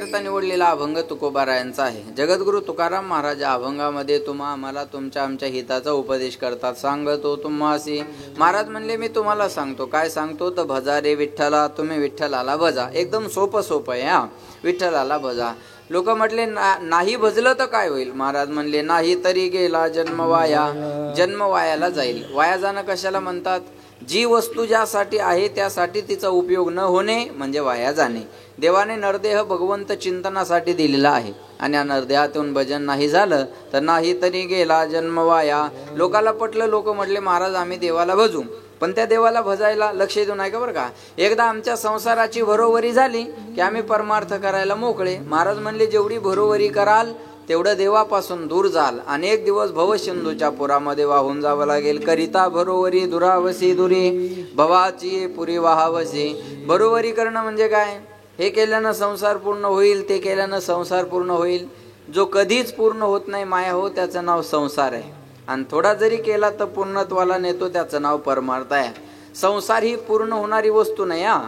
निवडलेला अभंग तुकोबारायांचा आहे. जगद्गुरु तुकाराम महाराज अभंगामध्ये तुम्हा आम्हाला तुमच्या आमच्या हिताचा उपदेश करतात. सांगतो तुम्हासी महाराज म्हणले मी तुम्हाला सांगतो. काय सांगतो तर भजा रे विठ्ठला, तुम्ही विठ्ठलाला भजा. एकदम सोपं आहे हा, विठ्ठलाला भजा. लोक म्हटले नाही भजलं तर काय होईल. महाराज म्हणले नाही तरी गेला जन्म वाया. जन्म वायाला जाईल. वाया जाणं कशाला म्हणतात? जी वस्तू ज्यासाठी आहे त्यासाठी तिचा उपयोग न होणे म्हणजे वाया जाणे. देवाने नरदेह भगवंत चिंतनासाठी दिलेला आहे आणि या नरदेहातून भजन नाही झालं तर नाही तरी गेला जन्म वाया. लोकाला पटलं. लोक म्हटले महाराज आम्ही देवाला भजू, पण त्या देवाला भजायला लक्ष देऊ नाही का बरं का. एकदा आमच्या संसाराची भरोवरी झाली की आम्ही परमार्थ करायला मोकळे. महाराज म्हणले जेवढी भरोवरी कराल तेवढं देवापासून दूर जाल. अनेक दिवस भवसिंधूच्या पुरामध्ये वाहून जावं लागेल. करिता भरोवरी दुरावसी दुरी, भवाची पुरी वाहावसी. भरोवरी करणं म्हणजे काय? हे केल्यानं संसार पूर्ण होईल, ते केल्यानं संसार पूर्ण होईल. जो कधीच पूर्ण होत नाही माया हो, त्याचं नाव संसार आहे. आणि थोडा जरी केला तर पूर्णत्वाला नेतो, त्याचं नाव परमार्थ आहे. संसार ही पूर्ण होणारी वस्तू नाही हा.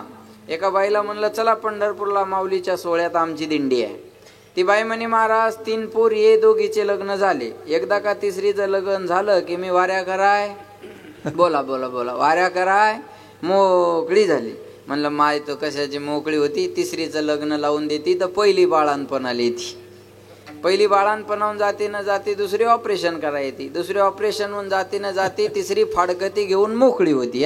एका बाईला म्हणलं चला पंढरपूरला माऊलीच्या सोहळ्यात आमची दिंडी आहे. ती बाई म्हणे महाराज 3 पोर ये, दोघीचे लग्न झाले. एकदा का तिसरीचं लग्न झालं की मी वाऱ्या कराय बोला बोला बोला वाऱ्या कराय मोकळी झाली. म्हणलं माय तो कशाची मोकळी होती. तिसरीचं लग्न लावून देती तर पहिली बाळांपणाला येते. पहिली बाळांपणाहून जाते न जाते दुसरी ऑपरेशन करायची. दुसरी ऑपरेशन होऊन जाते न जाते तिसरी फाडकती घेऊन मोकळी होती.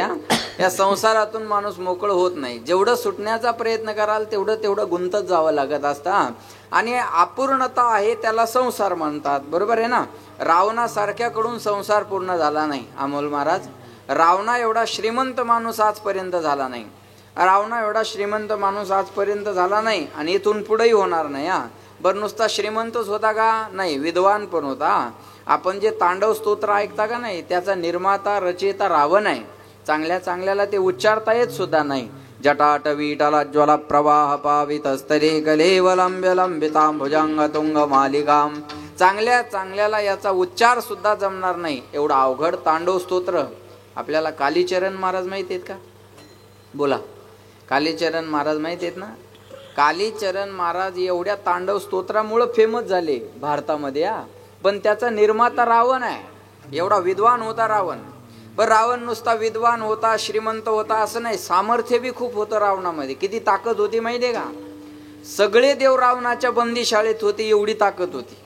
या संसारातून माणूस मोकळ होत नाही. जेवढं सुटण्याचा प्रयत्न कराल तेवढं गुंतत जावं लागत असतं. आणि अपूर्णता आहे त्याला संसार म्हणतात. बरोबर आहे ना. रावणासारख्याकडून संसार पूर्ण झाला नाही. अमोल महाराज, रावणा एवढा श्रीमंत माणूस आजपर्यंत झाला नाही. रावणा एवढा श्रीमंत माणूस आजपर्यंत झाला नाही आणि इथून पुढेही होणार नाही. बरं नुसता श्रीमंतच होता का? नाही, विद्वान पण होता. आपण जे तांडव स्तोत्र ऐकता का नाही, त्याचा निर्माता रचयिता रावण आहे. चांगल्या चांगल्याला ते उच्चारता येत सुद्धा नाही. जटाट वीटला ज्वल प्रवाह पावित स्तरे कलेवलंब्य लंबितां भुजंग तुंग मालिकाम. चांगल्या चांगल्याला याचा उच्चार सुद्धा जमणार नाही. एवढा अवघड तांडव स्तोत्र. आपल्याला कालीचरण महाराज माहित आहेत का? बोला. कालीचरण महाराज माहित आहेत ना? कालीचरण महाराज एवढ्या तांडव स्तोत्रामुळे फेमस झाले भारतामध्ये. पण त्याचा निर्माता रावण आहे. एवढा विद्वान होता रावण. पण रावण नुसता विद्वान होता, श्रीमंत होता असं नाही, सामर्थ्य बी खूप होतं रावणामध्ये. किती ताकद होती माहितीये का? सगळे देव रावणाच्या बंदीशाळेत होते, एवढी ताकद होती.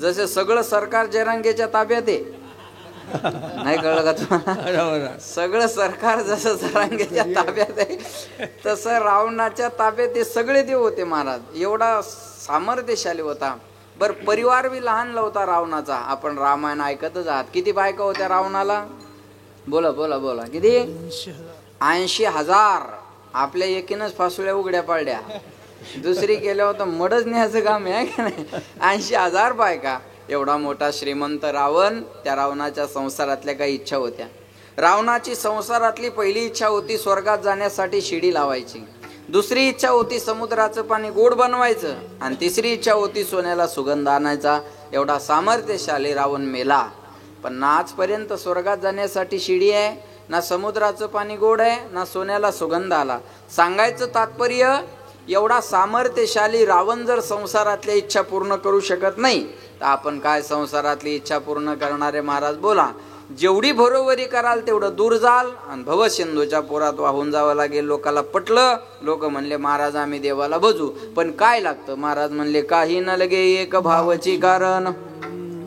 जसे सगळं सरकार जरांगेच्या ताब्यात आहे. नाही कळलं का तुम्हाला? सगळं सरकार जसं जरांगेच्या ताब्यात आहे तसं रावणाच्या ताब्यात ते सगळे देव होते महाराज. एवढा सामर्थ्यशाली होता. बर परिवार बी लहान होता रावणाचा. आपण रामायण ऐकतच आहात. किती बायका होत्या रावणाला? बोला बोला बोला. किती? 80,000. आपल्या एकीनच फासुळ्या उघड्या पाडल्या. दुसरी केल्या होतं मडच न्यायचं काम आहे का नाही. 80,000 बायका. एवढा मोठा श्रीमंत रावण. त्या रावणाच्या संसारातल्या काही इच्छा होत्या. रावणाची संसारातली पहिली इच्छा होती स्वर्गात जाण्यासाठी शिडी लावायची. दुसरी इच्छा होती समुद्राचं पाणी गोड बनवायचं. आणि तिसरी इच्छा होती सोन्याला सुगंध आणायचा. एवढा सामर्थ्यशाली रावण मेला. पण ना आजपर्यंत स्वर्गात जाण्यासाठी शिडी आहे, ना समुद्राचं पाणी गोड आहे, ना सोन्याला सुगंध आला. सांगायचं तात्पर्य, एवढा सामर्थ्यशाली रावण जर संसारातल्या इच्छा पूर्ण करू शकत नाही तर आपण काय संसारातली इच्छा पूर्ण करणारे महाराज. बोला. जेवढी भरोवरी कराल तेवढं दूर जाल आणि भवसिंधूच्या पुरात वाहून जावं लागेल. लोकाला पटलं. लोक म्हणले महाराज आम्ही देवाला भजू, पण काय लागतं? महाराज म्हणले काही न लगे एक भावची कारण,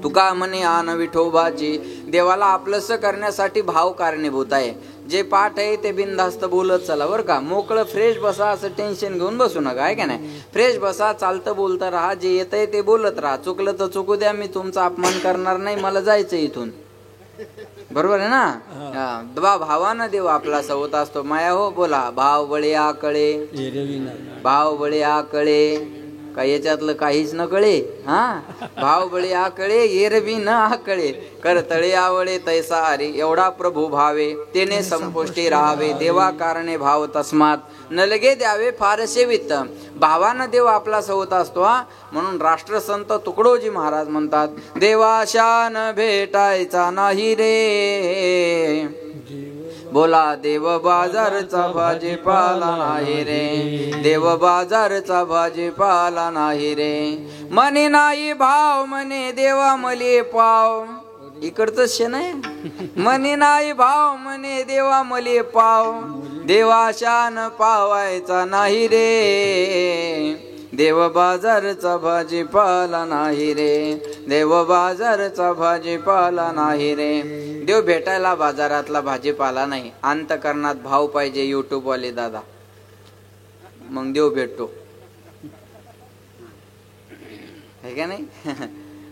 तुका म्हणे आन विठोबाची. देवाला आपलंसं करण्यासाठी भाव कारणीभूत आहे. जे पाठ आहे ते बिनधास्त बोलत चला बरं का. मोकळं फ्रेश बसा, असं टेन्शन घेऊन बसू नका, आहे का नाही. फ्रेश बसा, चालतं बोलतं राहा, जे येतंय ते बोलत राहा. चुकलं तर चुकू द्या, मी तुमचा अपमान करणार नाही, मला जायचं इथून. बरोबर आहे ना. भावानं देव आपला होत असतो. माया हो. बोला. भाव बळे आकळे, भाव बळे आकळे. का याच्यातलं काहीच न कळे. भाव बळे आकळे, एरवी न आकळे. करतळे आवळे तैसा हरी. एवढा प्रभू भावे, तेने संपुष्टी राहावे. देवा कारणे भाव तस्मात न लगे द्यावे फारसे वित्त. भावानं देव आपला होत असतो. म्हणून राष्ट्रसंत तुकडोजी महाराज म्हणतात, देवाशान भेटायचा नाही रे, बोला देव बाजारचा भाजीपाला नाही रे, देव बाजारचा भाजीपाला नाही रे. म्हणे नाही भाव म्हणे देवा मले पाव, इकडचं शेण आहे. म्हणे नाही भाव म्हणे देवा मले पाव, देवाशान पावायचा नाही रे, देव बाजारचा भाजीपाला नाही रे, देव बाजारचा भाजीपाला नाही रे. देव भेटायला बाजारातला भाजीपाला नाही, अंतकरणात भाव पाहिजे. युट्यूब वाले दादा, मग देव भेटतो, है का नाही?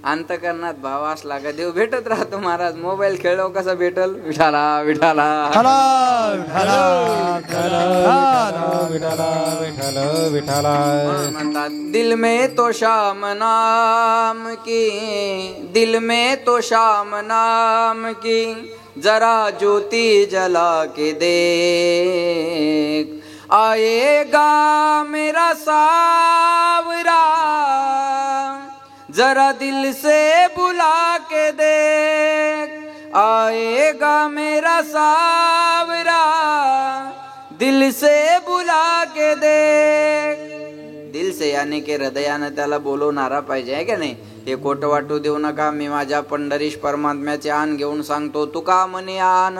अंतकरणात भाव असला का देव भेटत राहतो. महाराज मोबाईल खेळलो कसा भेटल? विठाला विठाला म्हणतात. दिल में तो शाम नाम की, दिल में तो शाम नाम की, जरा ज्योति जला के देख, आएगा मेरा सावरा, जरा दिल से बुला के देख, आएगा मेरा सावरा, दिल से बुला के देख. दिल से यानी के हृदयानं त्याला बोलवणारा पाहिजे, आहे का नाही? हे खोटं वाटू देऊ नका. मी माझ्या पंढरीश परमात्म्याचे आण घेऊन सांगतो. तुका म्हणे आण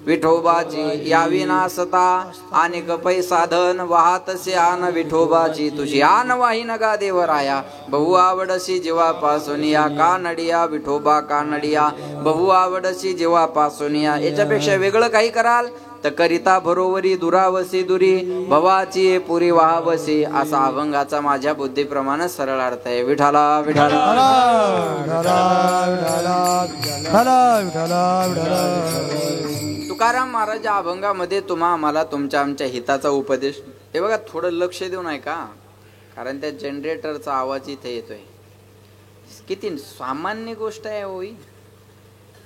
विठोबाची यावी नासता, आणि कपै साधन वाहतसे आन विठोबाची, तुझी आन वाही नगा देवराया. बहु आवडसी जीवापासून या कानडिया, विठोबा कानडिया बहु आवडसी जीवापासून या. याच्यापेक्षा वेगळं काही कराल तर करिता भरोवरी दुरावसी दुरी, भवाची पुरी वाहावसी, असा अभंगाचा माझ्या बुद्धीप्रमाणे सरळ अर्थ आहे. विठाला विठाला तुकाराम महाराज अभंगामध्ये तुम्हा आम्हाला तुमच्या आमच्या हिताचा उपदेश. हे बघा, थोडं लक्ष देऊन ऐका, कारण त्या जनरेटरचा आवाज इथे येतोय. किती सामान्य गोष्ट आहे होई.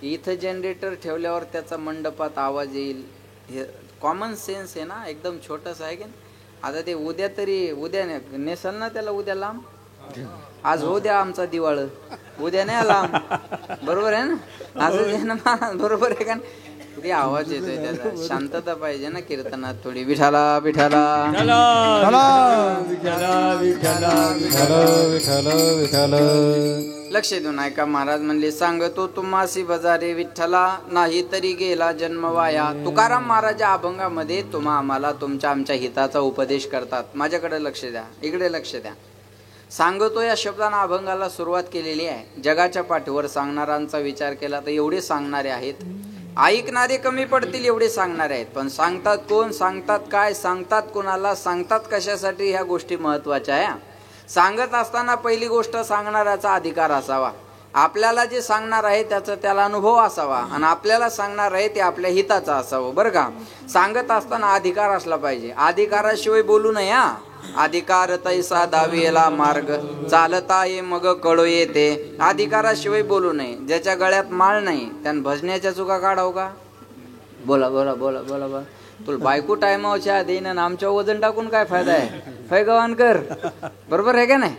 इथं जनरेटर ठेवल्यावर त्याचा मंडपात आवाज येईल, हे कॉमन सेन्स आहे ना, एकदम छोटस आहे की. आता ते उद्या तरी उद्या नेसल ना त्याला, उद्या लांब. आज होऊ द्या आमचा दिवाळ, उद्या नाही लांब. बरोबर आहे ना? असं ना, बरोबर आहे का? किती आवाज येतोय त्याचा. शांतता पाहिजे ना कीर्तनात थोडी. विठाला विठाला लक्ष देऊन ऐका. महाराज म्हणले सांगतो तुम्हासी बजारे विठ्ठला, नाही तरी गेला जन्म वाया. तुकाराम महाराज अभंगामध्ये तुम्हा आम्हाला तुमच्या आमच्या हिताचा उपदेश करतात. माझ्याकडे लक्ष द्या, इकडे लक्ष द्या. सांगतो या शब्दानं अभंगाला सुरुवात केलेली आहे. जगाच्या पाठीवर सांगणाऱ्यांचा विचार केला तर एवढे सांगणारे आहेत, ऐकणारे कमी पडतील एवढे सांगणारे आहेत. पण सांगतात कोण, सांगतात काय, सांगतात कोणाला, सांगतात कशासाठी, ह्या गोष्टी महत्वाच्या आहे. सांगत असताना पहिली गोष्ट सांगणाऱ्याचा अधिकार असावा. आपल्याला जे सांगणार आहे त्याचा त्याला अनुभव असावा, आणि आपल्याला सांगणार आहे ते आपल्या हिताचं असावं. बरं का? सांगत असताना अधिकार असला पाहिजे. अधिकाराशिवाय बोलू नये. हा, अधिकार तैसा दावेला मार्ग, चालता ये मग कळो येते. अधिकाराशिवाय बोलू नये. ज्याच्या गळ्यात माळ नाही त्यानं भजण्याच्या चुका काढाव का? बोला बोला बोला बोला बोला. तुला बायको टायमावच्या देईन, आमच्यावर वजन टाकून काय फायदा आहे? फैगवान कर. बरोबर आहे का नाही?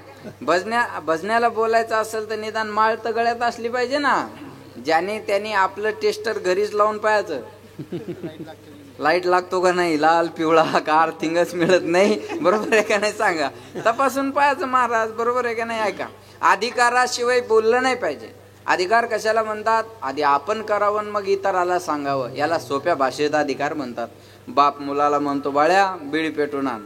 भजण्याला बोलायचं असेल तर निदान माळ तर गळ्यात असली पाहिजे ना. ज्याने त्याने आपलं टेस्टर घरीच लावून पाहायचं, लाईट लागतो का नाही, लाल पिवळा का अर्थिंगच मिळत नाही. बरोबर आहे का नाही? सांगा, तपासून पाहायचं महाराज. बरोबर आहे का नाही? ऐका, अधिकाराशिवाय बोललं नाही पाहिजे. अधिकार कशाला म्हणतात? आधी आपण करावं मग इतराला सांगावं. याला सोप्या भाषेत अधिकार म्हणतात. बाप मुलाला म्हणतो बाळ्या बिडी पेटून आण.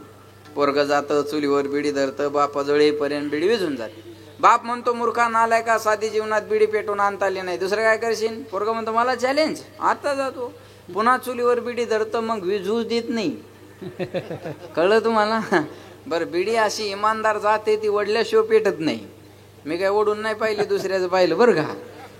पोरग जातं चुलीवर बिडी धरतं, बापाजवळ येईपर्यंत बिडी विझून जाते. बाप म्हणतो मूर्खा नालाय का, साधी जीवनात बिडी पेटून आणता आली नाही, दुसरं काय करशील? पोरग म्हणतो मला चॅलेंज, आता जातो. पुन्हा चुलीवर बिडी धरतं, मग विझूच देत नाही. कळलं तुम्हाला? बरं, बिडी अशी इमानदार जाते, ती वडल्याशिवाय पेटत नाही. मी काय ओढून नाही पाहिली, दुसऱ्याचं पाहिलं. बरं का?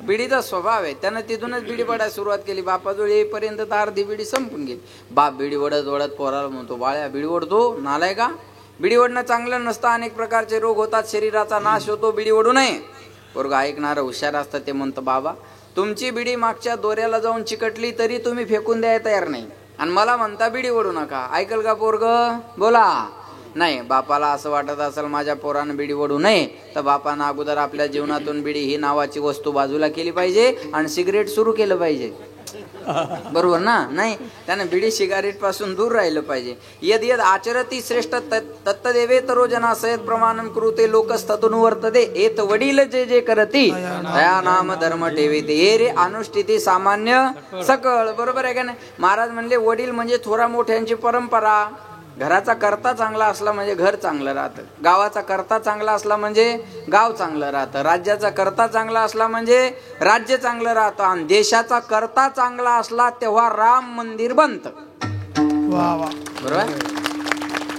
बिडीचा स्वभाव आहे. त्यानं तिथूनच बिडी पडायला सुरुवात केली. बापाजवळ येईपर्यंत तर अर्धी बिडी संपून गेली. बाप बिडी ओढत ओढत पोराला म्हणतो बाळ्या बिडी ओढतो नालाय का, बिडी ओढणं चांगलं नसतं, अनेक प्रकारचे रोग होतात, शरीराचा नाश होतो, बिडी ओढू नये. पोरगं ऐकणारं हुशार असतं. ते म्हणतं बाबा तुमची बिडी मागच्या दोऱ्याला जाऊन चिकटली तरी तुम्ही फेकून द्यायला तयार नाही, आणि मला म्हणता बिडी ओढू नका. ऐकल का पोरगं? बोला. नाही. बापाला असं वाटत असेल माझ्या पोरानं बिडी ओढू नये, तर बापानं अगोदर आपल्या जीवनातून बिडी ही नावाची वस्तू बाजूला केली पाहिजे आणि सिगरेट सुरू केलं पाहिजे. बरोबर ना? नाही, त्याने बिडी सिगारेट पासून दूर राहिलं पाहिजे. यद यद आचरती श्रेष्ठ तत्तदेवे तरो जना सयत प्रमाणम कृते लोकस्ततून वर्तते एत वडील जे जे करती दया नाम धर्म ठेविते हे रे अनुष्ठिती सामान्य सकळ. बरोबर आहे का नाही? महाराज म्हणले वडील म्हणजे थोरा मोठ्यांची परंपरा. घराचा करता चांगला असला म्हणजे घर चांगलं राहतं, गावाचा करता चांगला असला म्हणजे गाव चांगलं राहतं, राज्याचा करता चांगला असला म्हणजे राज्य चांगलं राहतं, आणि देशाचा करता चांगला असला तेव्हा राम मंदिर बनतं. बरोबर?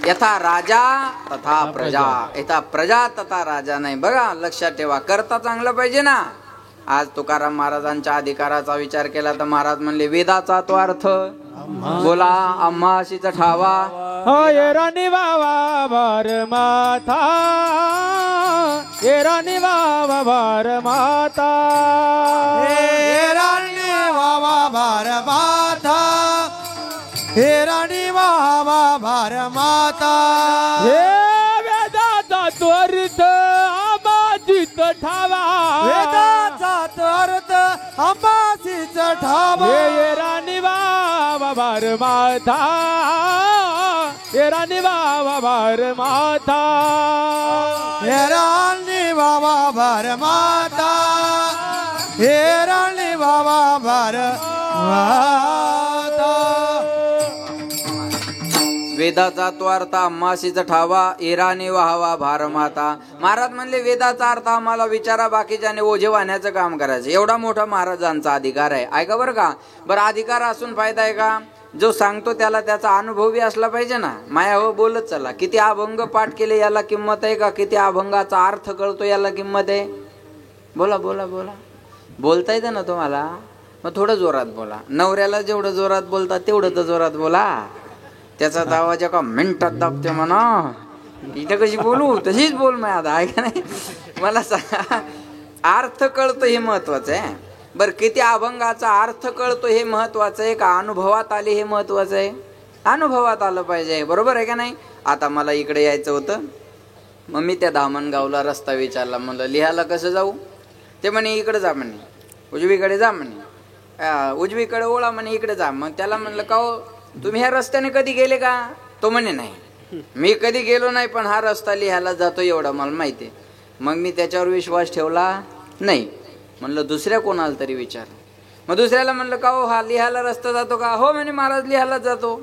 यथा राजा तथा प्रजा, यथा प्रजा तथा राजा नाही. बघा, लक्षात ठेवा, करता चांगलं पाहिजे ना. आज तुकाराम महाराजांच्या अधिकाराचा विचार केला तर महाराज म्हणले वेदाचा तो अर्थ बोला आम्हाशीचा ठावा. ये राणी बाबा भार माता, ये राणी बाबा भार माता, हे राणी बाबा भार माता, हे राणी बाबा भार माता. हे वेदाचा त्वरित आबाजीत ठावा, वेदाचा अर्थ अंबासीच ठावा. ये राणी बाबा भार माता, ये राणी बाबा भार माता, हे राणी बाबा भार माता, हे राणी बाबा भार माता. वेदाचा तो अर्थ आम्हाशीचा ठावा एराने व्हावा भार माता. महाराज म्हणले वेदाचा अर्थ आम्हाला विचारा, बाकीच्याने ओझे वाहण्याचं काम करायचं. एवढा मोठा महाराजांचा अधिकार आहे. ऐका बरं का. बरं, अधिकार असून फायदा आहे का? जो सांगतो त्याला त्याचा अनुभवही असला पाहिजे ना. माया हो बोलत चला. किती अभंग पाठ केले याला किंमत आहे का? किती अभंगाचा अर्थ कळतो याला किंमत आहे? बोला बोला बोला. बोलता येतं ना तुम्हाला? मग थोडं जोरात बोला. नवऱ्याला जेवढं जोरात बोलतात तेवढं तर जोरात बोला. त्याचा आवाज एका मिनिटात दाबते म्हणा. इथं कशी बोलू तशीच बोल. मी आता आहे का नाही? मला सांगा, अर्थ कळतो हे महत्वाचं आहे. बरं, किती अभंगाचा अर्थ कळतो हे महत्वाचं आहे का अनुभवात आले हे महत्वाचं आहे? अनुभवात आलं पाहिजे. बरोबर आहे का नाही? आता मला इकडे यायचं होतं, मग मी त्या धामणगावला रस्ता विचारला. म्हणलं लिहायला कसं जाऊ? ते म्हणे इकडे जा म्हणे, उजवीकडे जा म्हणे, उजवीकडे ओळा म्हणे, इकडे जा. मग त्याला म्हणलं का हो तुम्ही ह्या रस्त्याने कधी गेले का? तो म्हणे नाही, मी कधी गेलो नाही, पण हा रस्ता लिहायला जातो एवढं मला माहिती आहे. मग मी त्याच्यावर विश्वास ठेवला नाही. म्हणलं दुसऱ्या कोणाला तरी विचार. मग दुसऱ्याला म्हणलं का हो हा लिहायला रस्ता जातो का? हो म्हणे महाराज लिहायला जातो.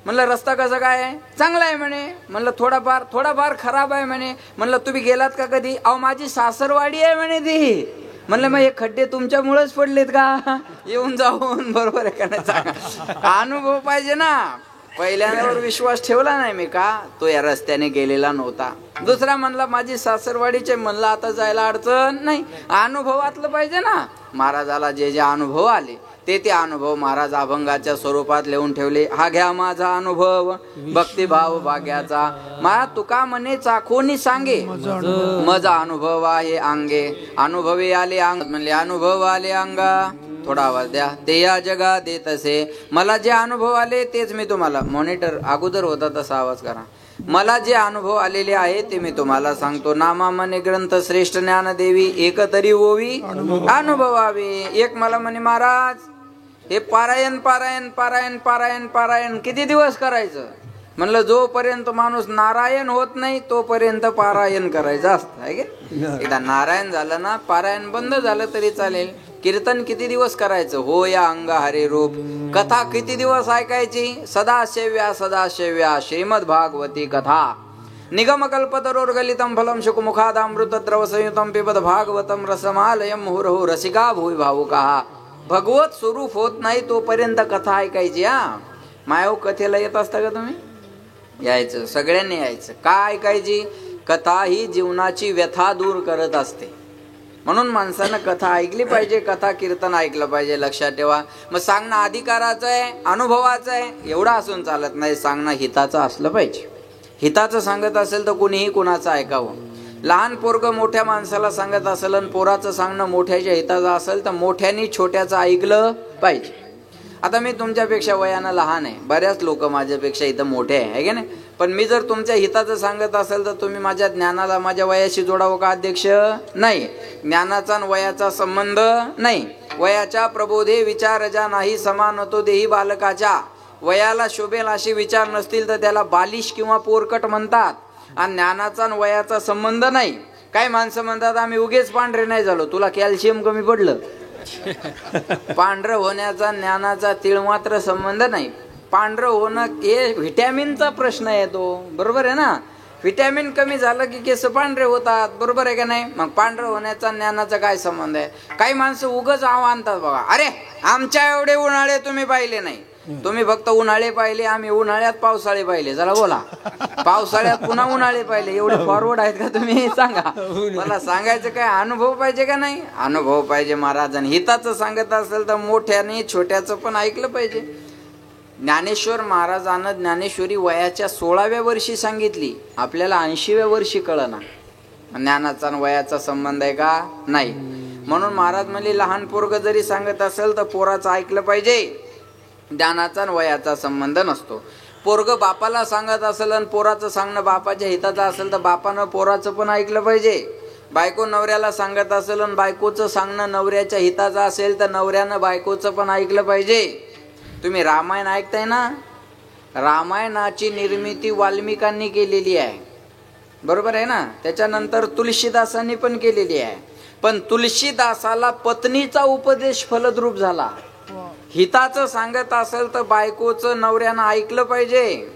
म्हणलं रस्ता कसा काय आहे? चांगला आहे म्हणे. म्हणलं थोडाफार खराब आहे म्हणे. म्हणलं तुम्ही गेलात का कधी? अहो माझी सासरवाडी आहे म्हणे ती. म्हणलं मग हे खड्डे तुमच्यामुळेच पडलेत का? येऊन जाऊन. बरोबर आहे का नाही? सांगा, अनुभव पाहिजे ना. पहिल्यांदावर विश्वास ठेवला नाही मी का? तो या रस्त्याने गेलेला नव्हता. दुसरा म्हणला माझी सासरवाडीचे. म्हणलं आता जायला अडचण नाही. अनुभवातलं पाहिजे ना. महाराजाला जे जे अनुभव आले ते अनुभव महाराज अभंगाच्या स्वरूपात लिहून ठेवले. हा घ्या माझा अनुभव भक्तिभाव भाग्याचा. महाराज तुका म्हणे चाखोनी सांगे मजा अनुभव आहे अंगे. अनुभवे आले अंग म्हणले अनुभव आले अंगा. थोडा आवाज द्या. ते या जगा देत असे. मला जे अनुभव आले तेच मी तुम्हाला, मॉनिटर अगोदर होता तसा आवाज करा. मला जे अनुभव आलेले आहे ते मी तुम्हाला सांगतो. नामा म्हणे ग्रंथ श्रेष्ठ ज्ञान देवी एक तरी ओवी अनुभवावे. एक मला म्हणे महाराज हे पारायण पारायण पारायण पारायण पारायण किती दिवस करायचं? म्हणलं जोपर्यंत माणूस नारायण होत नाही तोपर्यंत पारायण करायचं असतं आहे का? एकदा नारायण झालं ना पारायण बंद झालं तरी चालेल. कीर्तन किती दिवस करायचं? हो या अंग हरे रूप. कथा किती दिवस ऐकायची? सदाशिव्या श्रीमद भागवती कथा. निगमकल्पतरोर्गलितं फलं शुकमुखादामृतद्रव संयुतं पिबत भागवतं रसमालयं मुहुर्मुहुः रसिका भुवि भावुकाः. भगवत स्वरूप होत नाही तोपर्यंत कथा ऐकायची. हा मायव कथेला येत असता का तुम्ही? यायचं, सगळ्यांनी यायचं. का ऐकायची? कथा ही जीवनाची व्यथा दूर करत असते. म्हणून माणसानं कथा ऐकली पाहिजे, कथा कीर्तन ऐकलं पाहिजे. लक्षात ठेवा. मग सांगणं अधिकाराचं आहे, अनुभवाचं आहे एवढं असून चालत नाही. सांगणं हिताचं असलं पाहिजे. हिताचं सांगत असेल तर कुणीही कुणाचं ऐकावं. लहान पोरग मोठ्या माणसाला सांगत असेल आणि पोराचं सांगणं मोठ्याच्या हिताचं असेल तर मोठ्यानी छोट्याचं ऐकलं पाहिजे. आता मी तुमच्यापेक्षा वयानं लहान आहे, बऱ्याच लोक माझ्यापेक्षा इथं मोठे आहे की नाही, पण मी जर तुमच्या हिताचं सांगत असेल तर तुम्ही माझ्या ज्ञानाला माझ्या वयाशी जोडावं का अध्यक्ष? नाही. ज्ञानाचा आणि वयाचा संबंध नाही. वयाच्या प्रबोधे विचार ज्या नाही समान तो देही बालकाच्या. वयाला शोभेल असे विचार नसतील तर त्याला बालिश किंवा पोरकट म्हणतात. आणि ज्ञानाचा आणि वयाचा संबंध नाही. काही माणसं म्हणतात आम्ही उगेच पांढरे नाही झालो, तुला कॅल्शियम कमी पडलं. पांढरं होण्याचा ज्ञानाचा तीळ मात्र संबंध नाही. पांढरं होणं हे व्हिटॅमिनचा प्रश्न आहे तो, बरोबर आहे ना. व्हिटॅमिन कमी झालं की केस पांढरे होतात, बरोबर आहे का नाही. मग पांढरं होण्याचा ज्ञानाचा काय संबंध आहे. काही माणसं उगच आणतात बघा, अरे आमच्या एवढे उन्हाळे तुम्ही पाहिले नाही, तुम्ही फक्त उन्हाळे पाहिले, आम्ही उन्हाळ्यात पावसाळे पाहिले. जरा बोला, पावसाळ्यात पुन्हा उन्हाळे पाहिले. एवढे फॉरवर्ड आहेत का तुम्ही, सांगा मला. सांगायचं काय, अनुभव पाहिजे का नाही. अनुभव पाहिजे महाराज. आणि हिताचं सांगत असेल तर मोठ्याने छोट्याचं पण ऐकलं पाहिजे. ज्ञानेश्वर महाराजांना ज्ञानेश्वरी वयाच्या 16व्या वर्षी सांगितली, आपल्याला 80व्या वर्षी कळना. ज्ञानाचा आणि वयाचा संबंध आहे का, नाही. म्हणून महाराज म्हणले लहान पोरग जरी सांगत असेल तर पोराचं ऐकलं पाहिजे. ज्ञानाचा आणि वयाचा संबंध नसतो. पोरग बापाला सांगत असेल आणि पोराचं सांगणं बापाच्या हिताचं असेल तर बापानं पोराचं पण ऐकलं पाहिजे. बायको नवऱ्याला सांगत असेल आणि बायकोचं सांगणं नवऱ्याच्या हिताचं असेल तर नवऱ्यानं बायकोचं पण ऐकलं पाहिजे. तुम्ही रामायण ऐकताय ना, रामायणाची निर्मिती वाल्मिकांनी केलेली आहे, बरोबर आहे ना. त्याच्यानंतर तुलसीदासांनी पण केलेली आहे. पण तुलसीदासाला पत्नीचा उपदेश फलद्रूप झाला. हिताचं सांगत असेल तर बायकोचं नवऱ्यानं ऐकलं पाहिजे,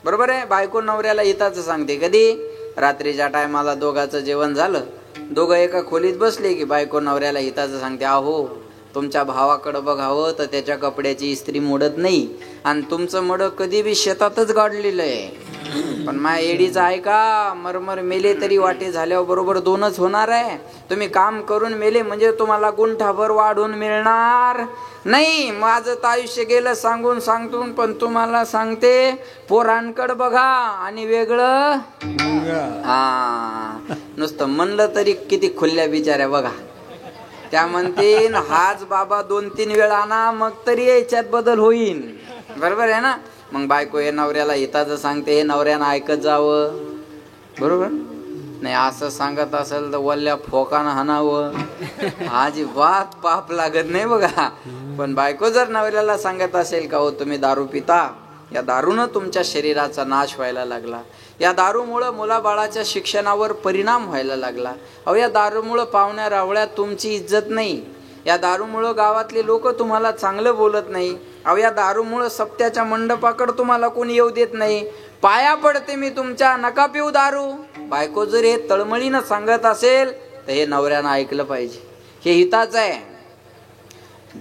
बरोबर आहे. बायको नवऱ्याला हिताचं सांगते कधी, रात्रीच्या टायमाला दोघांचं जेवण झालं, दोघं एका खोलीत बसले की बायको नवऱ्याला हिताचं सांगते, अहो तुमच्या भावाकडं बघावं तर त्याच्या कपड्याची इस्त्री मोडत नाही आणि तुमचं मडं कधी बी शेतातच गाडलेलं आहे. पण माझ्या एडीचं ऐका, मरमर मेले तरी वाटे झाल्यावर बरोबर 2च होणार आहे. तुम्ही काम करून मेले म्हणजे तुम्हाला गुंठाभर वाढून मिळणार नाही. माझं तर आयुष्य गेलं सांगून सांगून, पण तुम्हाला सांगते पोरांकडं बघा आणि वेगळं. नुसतं म्हणलं तरी किती खुल्ल्या बिचाऱ्या बघा. त्या म्हणतील हाच बाबा 2-3 वेळा आणा मग तरी याच्यात बदल होईल, बरोबर आहे ना. मग बायको हे नवऱ्याला हिताचं सांगते, हे नवऱ्यानं ऐकत जावं, बरोबर नाही. असं सांगत असेल तर वल्ल्या फोकानं हाणावं, अजिबात पाप लागत नाही बघा. पण बायको जर नवऱ्याला सांगत असेल का हो तुम्ही दारू पिता, या दारूनं तुमच्या शरीराचा नाश व्हायला लागला, या दारूमुळं मुलाबाळाच्या शिक्षणावर परिणाम व्हायला लागला, अहो या दारूमुळं पाहुण्या रावळ्यात तुमची इज्जत नाही, या दारूमुळं गावातले लोक तुम्हाला चांगलं बोलत नाही, अहो या दारूमुळं सप्त्याच्या मंडपाकडे तुम्हाला कोणी येऊ देत नाही, पाया पडते मी तुमच्या, नका पिऊ दारू. बायको जर हे तळमळीनं सांगत असेल तर हे नवऱ्यानं ऐकलं पाहिजे. हे हिताचं आहे.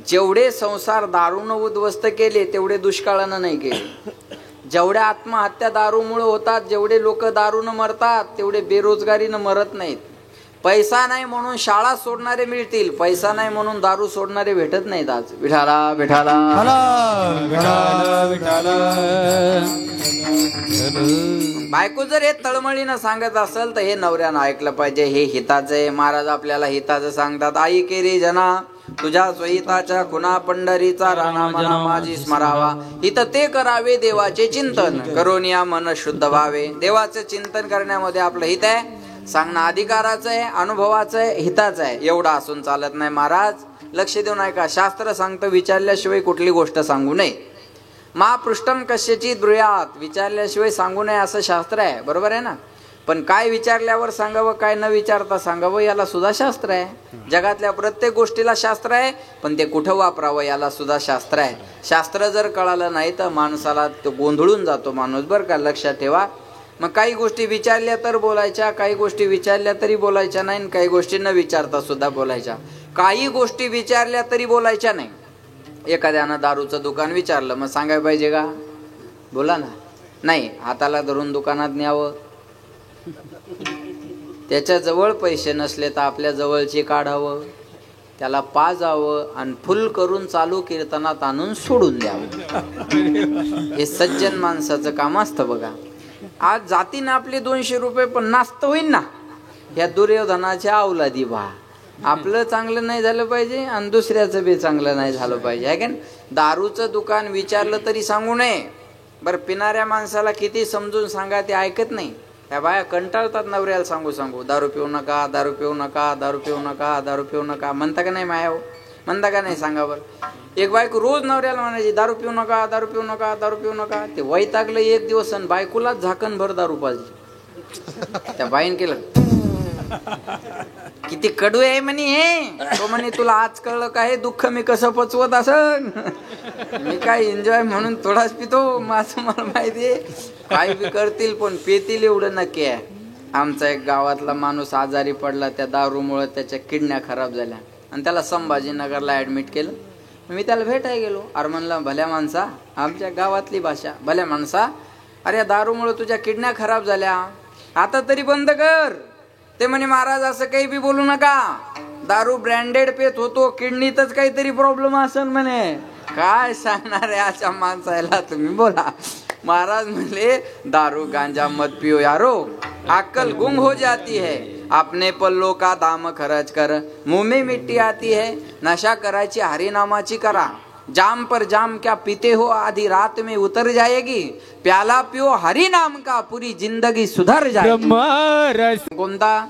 जेवढे संसार दारूनं उद्ध्वस्त केले तेवढे दुष्काळानं नाही केले. जेवढ्या आत्महत्या दारूमुळे होतात, जेवढे लोक दारूनं मरतात तेवढे बेरोजगारीनं मरत नाहीत. पैसा नाही म्हणून शाळा सोडणारे मिळतील, पैसा नाही म्हणून दारू सोडणारे भेटत नाहीत. आज विठाला विठाला बायको जर हे तळमळीनं सांगत असेल तर हे नवऱ्यानं ऐकलं पाहिजे. हे हिताचं आहे. महाराज आपल्याला हिताचं सांगतात, आई केरी जना तुझ्या स्वहिताच्या खुना पंढरीचा राणा मना माझी स्मरावा, हित ते करावे देवाचे चिंतन करोनिया मन शुद्ध व्हावे. देवाचे चिंतन करण्यामध्ये आपलं हित आहे. सांगणं अधिकाराचं आहे, अनुभवाचं आहे, हिताचं आहे. एवढं असून चालत नाही. महाराज लक्ष देऊन ऐका, शास्त्र सांगतं विचारल्याशिवाय कुठली गोष्ट सांगू नये. महापृष्ठम कशाची ब्रुयात, विचारल्याशिवाय सांगू नये असं शास्त्र आहे, बरोबर आहे ना. पण काय विचारल्यावर सांगावं, काय न विचारता सांगावं याला सुद्धा शास्त्र आहे. जगातल्या प्रत्येक गोष्टीला शास्त्र आहे, पण ते कुठं वापरावं याला सुद्धा शास्त्र आहे. शास्त्र जर कळालं नाही तर माणसाला तो गोंधळून जातो माणूस, बरं का, लक्षात ठेवा. मग काही गोष्टी विचारल्या तर बोलायच्या, काही गोष्टी विचारल्या तरी बोलायच्या नाही, काही गोष्टी न विचारता सुद्धा बोलायच्या. काही गोष्टी विचारल्या तरी बोलायच्या नाही. एखाद्यानं दारूचं दुकान विचारलं मग सांगायला पाहिजे का, बोला ना. नाही, हाताला धरून दुकानात न्यावं. त्याच्या जवळ पैसे नसले तर आपल्या जवळचे काढावं, त्याला पाजावं आणि फुल करून चालू कीर्तनात आणून सोडून द्यावं. हे सज्जन माणसाचं काम असतं बघा. आज जातीनं आपले 200 रुपये पण नास्त होईल ना. ह्या दुर्योधनाच्या अवलादी बा. आपलं चांगलं नाही झालं पाहिजे आणि दुसऱ्याचं बी चांगलं नाही झालं पाहिजे, आहे का. दारूचं दुकान विचारलं तरी सांगू नये. बरं, पिणाऱ्या माणसाला किती समजून सांगा ते ऐकत नाही. त्या बाया कंटाळतात नवऱ्याला सांगू सांगू, दारू पिऊ नका, दारू पिऊ नका, दारू पिऊ नका, दारू पिऊ नका म्हणता का नाही माया. म्हणता का नाही सांगा बरं. एक बायको रोज नवऱ्याला म्हणायची दारू पिऊ नका, दारू पिऊ नका, दारू पिऊ नका. ते वैतागलं एक दिवस आणि बायकोलाच झाकण भर दारू पाजली. त्या बाईन केलं किती कडू आहे म्हणे हे. तो म्हणे तुला आज कळलं का हे दुःख मी कसं पचवत असन. मी काय एन्जॉय म्हणून थोडाच पितो, माझं मला माहिती आहे. काय बी करतील पण पेतील एवढं नक्की आहे. आमचा एक गावातला माणूस आजारी पडला, त्या दारूमुळे त्याच्या किडन्या खराब झाल्या आणि त्याला संभाजीनगरला ऍडमिट केलं. मी त्याला भेटायला गेलो. अरे म्हणलं भल्या माणसा, आमच्या गावातली भाषा, भल्या माणसा, अरे या दारूमुळे तुझ्या किडन्या खराब झाल्या, आता तरी बंद कर. ते म्हणे महाराज असं काही बी बोलू नका, दारू ब्रँडेड पेत होतो, किडनीतच काहीतरी प्रॉब्लेम असेल म्हणे. काय सांगणार आहे अशा माणसाला तुम्ही बोला. महाराज म्हणले दारू गांजा मत पियो यारो, अक्कल गुम हो जाती है, अपने पल्लों का दाम खर्च कर, मुंह में मिट्टी आती है. नशा करायची हरिनामाची करा, जाम पर जाम क्या पीते हो, आधी रात में उतर जाएगी, प्याला पियो हरि नाम का, पूरी जिंदगी सुधर जाएगी. ब्रह्मरस कोणता?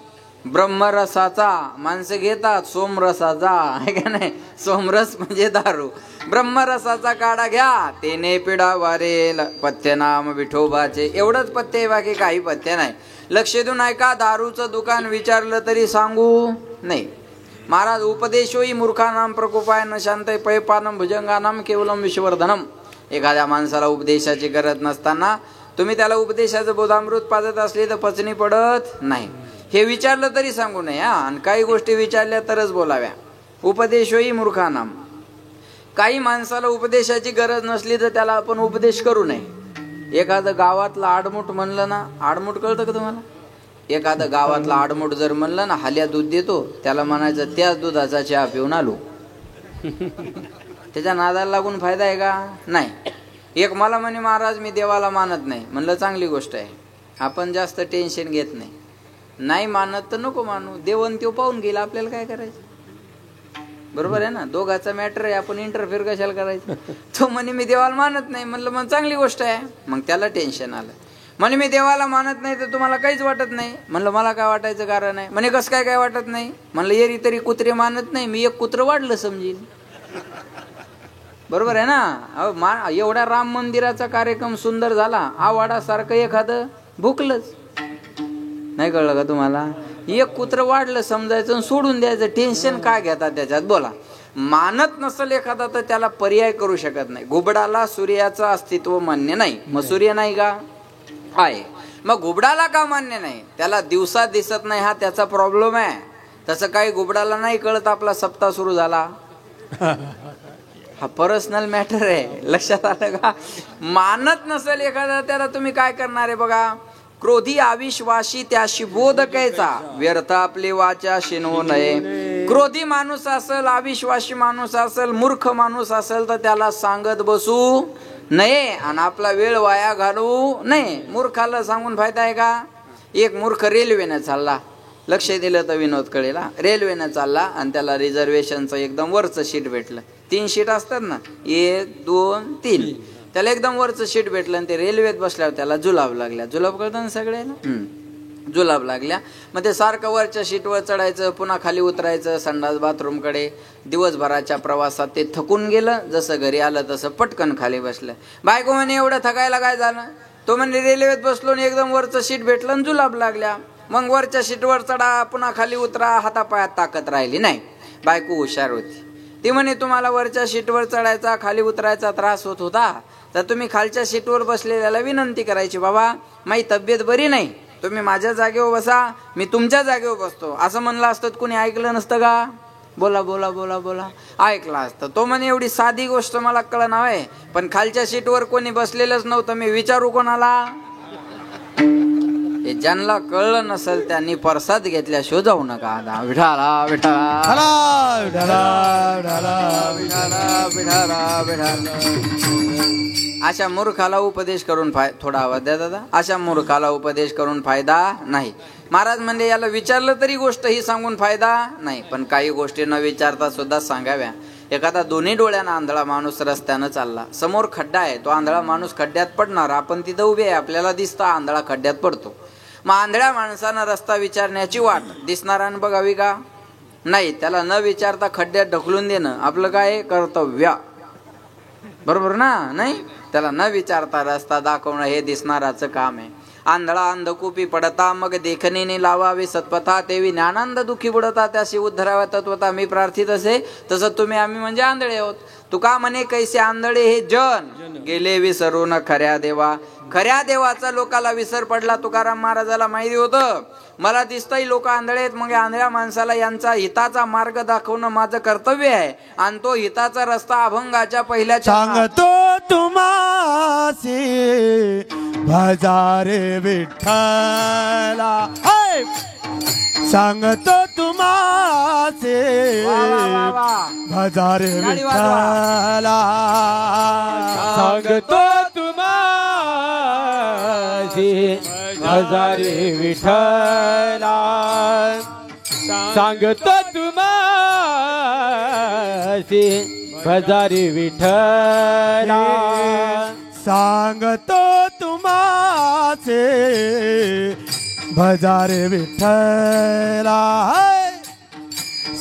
ब्रह्मरसाचा. माणसं घेतात सोमरसाचा, आहे का नाही. सोमरस म्हणजे दारू. ब्रह्मरसाचा काढा घ्या, तेने पिढा वारेल, पथ्य नाम विठोबाचे. एवढंच पथ्य आहे, बाकी काही पथ्य नाही. लक्ष देऊन ऐका. दारूचं दुकान विचारलं तरी सांगू नाही. महाराज उपदेशोही मूर्खानाम प्रकोपाय न शांतय पैपानम भुजंगानाम केवलम विश्ववर्धनम. एखाद्या माणसाला उपदेशाची गरज नसताना तुम्ही त्याला उपदेशाचं बोधामृत पाजत असले तर पचनी पडत नाही. हे विचारलं तरी सांगू नये हा. आणि काही गोष्टी विचारल्या तरच बोलाव्या. उपदेशोही मूर्खानाम. काही माणसाला उपदेशाची गरज नसली तर त्याला आपण उपदेश करू नये. एखादं गावातलं आडमुठ म्हणलं ना, आडमुठ कळतं का तुम्हाला? एखादं गावातला आडमुठ जर म्हणलं ना, हाल्या दूध देतो, त्याला म्हणायचं त्याच दुधाचा चहा पिऊन आलो. त्याच्या नादाला लागून फायदा आहे का? नाही. एक मला म्हणे महाराज मी देवाला मानत नाही. म्हणलं चांगली गोष्ट आहे, आपण जास्त टेन्शन घेत नाही. नाही मानत तर नको मानू, देवन तो पाहून गेला, आपल्याला काय करायचं. बरोबर आहे ना, दोघाचा मॅटर आहे, आपण इंटरफेअर कशाला करायचं. तो म्हणे मी देवाला मानत नाही. म्हणलं मग चांगली गोष्ट आहे. मग त्याला टेन्शन आलं. म्हणे मी देवाला मानत नाही तर तुम्हाला काहीच वाटत नाही. म्हणलं मला काय वाटायचं कारण आहे. म्हणे कसं काय वाटत नाही. म्हणलं एरी तरी कुत्रे मानत नाही, मी एक कुत्र वाढलं समजील. बरोबर आहे ना. एवढा राम मंदिराचा कार्यक्रम सुंदर झाला, आवाडासारखं एखादं भुकलंच नाही. कळलं का तुम्हाला? एक कुत्र वाढलं समजायचं, सोडून द्यायचं. टेन्शन काय घेतात त्याच्यात बोला. मानत नसेल एखादा तर त्याला पर्याय करू शकत नाही. घुबडाला सूर्याचं अस्तित्व मान्य नाही, मग सूर्य नाही का? आहे. मग घुबडाला का मान्य नाही? त्याला दिवसा दिसत नाही, हा त्याचा प्रॉब्लेम आहे. तसं काही घुबडाला नाही कळत आपला सप्ताह सुरू झाला. हा पर्सनल मॅटर आहे. लक्षात आलं का? मानत नसेल एखादा त्याला तुम्ही काय करणार आहे बघा. क्रोधी अविश्वासी त्याशी बोध कैचा, व्यर्थ आपली वाचा शिनवू नये. क्रोधी माणूस असेल, अविश्वासी माणूस असेल, मूर्ख माणूस असेल तर त्याला सांगत बसू नये आणि आपला वेळ वाया घालवू नये. मूर्खाला सांगून फायदा आहे का? एक मूर्ख रेल्वेने चालला, लक्ष दिलं तर विनोद कळेल. रेल्वेने चालला आणि त्याला रिझर्वेशनचं एकदम वरचं सीट भेटलं. 3 सीट असतात ना, 1 2 3. त्याला एकदम वरचं सीट भेटलं आणि ते रेल्वेत बसल्यावर त्याला जुलाब लागल्या. जुलाब कळतं ना सगळ्याला? जुलाब लागल्या. मग ते सारखं वरच्या सीटवर चढायचं, पुन्हा खाली उतरायचं संडास बाथरूमकडे. दिवसभराच्या प्रवासात ते थकून गेलं. जसं घरी आलं तसं पटकन खाली बसलं. बायको म्हणे एवढं थकायला काय झालं? तो म्हणजे रेल्वेत बसलो आणि एकदम वरचं सीट भेटलं आणि जुलाब लागल्या. मग वरच्या सीटवर चढा, पुन्हा खाली उतरा, हातापायात ताकद राहिली नाही. बायको हुशार होती. ती म्हणे तुम्हाला वरच्या सीटवर चढायचा खाली उतरायचा त्रास होत होता तर तुम्ही खालच्या सीटवर बसलेल्याला विनंती करायची, बाबा माझी तब्येत बरी नाही, तुम्ही माझ्या जागेवर बसा, मी तुमच्या जागेवर बसतो. असं म्हणलं असतं कोणी ऐकलं नसतं का? बोला बोला बोला बोला. ऐकलं असतं. तो म्हणे एवढी साधी गोष्ट मला कळणार आहे, पण खालच्या सीटवर कोणी बसलेलंच नव्हतं, मी विचारू कोणाला? हे ज्यांना कळलं नसेल त्यांनी प्रसाद घेतल्याशिवाय जाऊ नका. विठाला विठाला अशा मूर्खाला उपदेश करून थोडा आवाज द्या दादा. अशा मूर्खाला उपदेश करून फायदा नाही. महाराज म्हणजे याला विचारलं तरी गोष्ट ही सांगून फायदा नाही. पण काही गोष्टी न विचारता सुद्धा सांगाव्या. एखादा दोन्ही डोळ्यानं आंधळा माणूस रस्त्यानं चालला, समोर खड्डा आहे, तो आंधळा माणूस खड्ड्यात पडणार, आपण तिथं उभे आहे, आपल्याला दिसतं आंधळा खड्ड्यात पडतो. मग आंधळ्या माणसानं रस्ता विचारण्याची वाट दिसणाऱ्यानं बघावी का? नाही, त्याला न विचारता खड्ड्यात ढकलून देणं आपलं काय कर्तव्य, बरोबर ना? नाही, त्याला न विचारता रस्ता दाखवणं हे दिसणाराचं काम आहे. आंधळा अंधकूपी पडता मग देखणीने लावावे सत्पथा, तेवी ज्ञानांद दुःखी बुडता त्याशी उद्धराव्या तत्वता. मी प्रार्थित असे तसं तुम्ही आम्ही म्हणजे आंधळे आहोत. तुका म्हणे कैसे आंधळे हे जन, गेले विसरून खऱ्या देवा. खऱ्या देवाचा लोकाला विसर पडला. तुकाराम महाराजाला माहिती होतं मला दिसतंय लोक आंधळे आहेत, मग आंधळ्या माणसाला यांचा हिताचा मार्ग दाखवणं माझं कर्तव्य आहे. आणि तो हिताचा रस्ता अभंगाच्या पहिल्या सांगतो तुम्हासी भजारे विठ्ठला. सांगतो तुम्हासी भजारे विठ्ठला. सांगतो तुम्हासी हजारे विठ्ठला. सांगतो तुम्हासी हजारे विठ्ठला. सांगतो तुम्हासे भजारे विठ्ठला.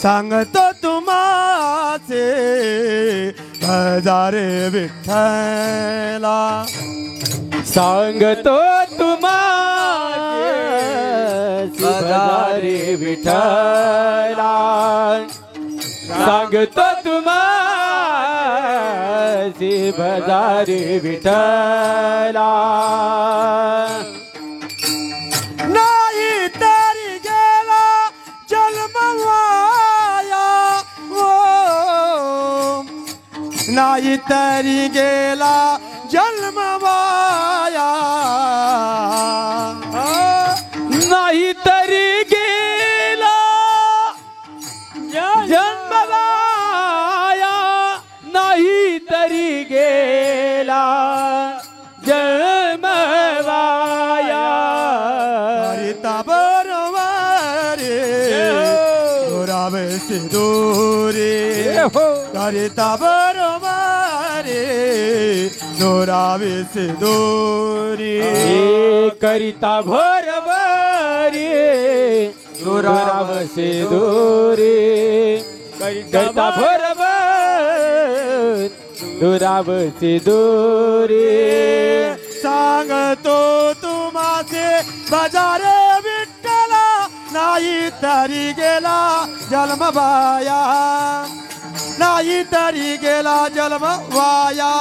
सांगतो तुम्हासे भजारे विठ्ठला. सांगतो तुम्हासी हजारे विठ्ठला. सांगतो तुम्हासी भजारे विठ्ठला. नाही तरी गेला जन्म वाया ओ. नाही तरी गेला जन्म वाया. नाही तरी गेला जन्म वाया. नाही तरी गेला जन्म वाया. हरिता बरोबर दोरावे सिंदुरी. हरिता बरोबर दोरावे सिंदुरी. करिता भरभरी दुरावसे दोरे. करिता भरभर दुरावसे दोरे. सांगतो तुम्हासे बजारे विठ्ठला. नाही तरी गेला जन्म वाया. नाही तरी गेला जन्म वाया.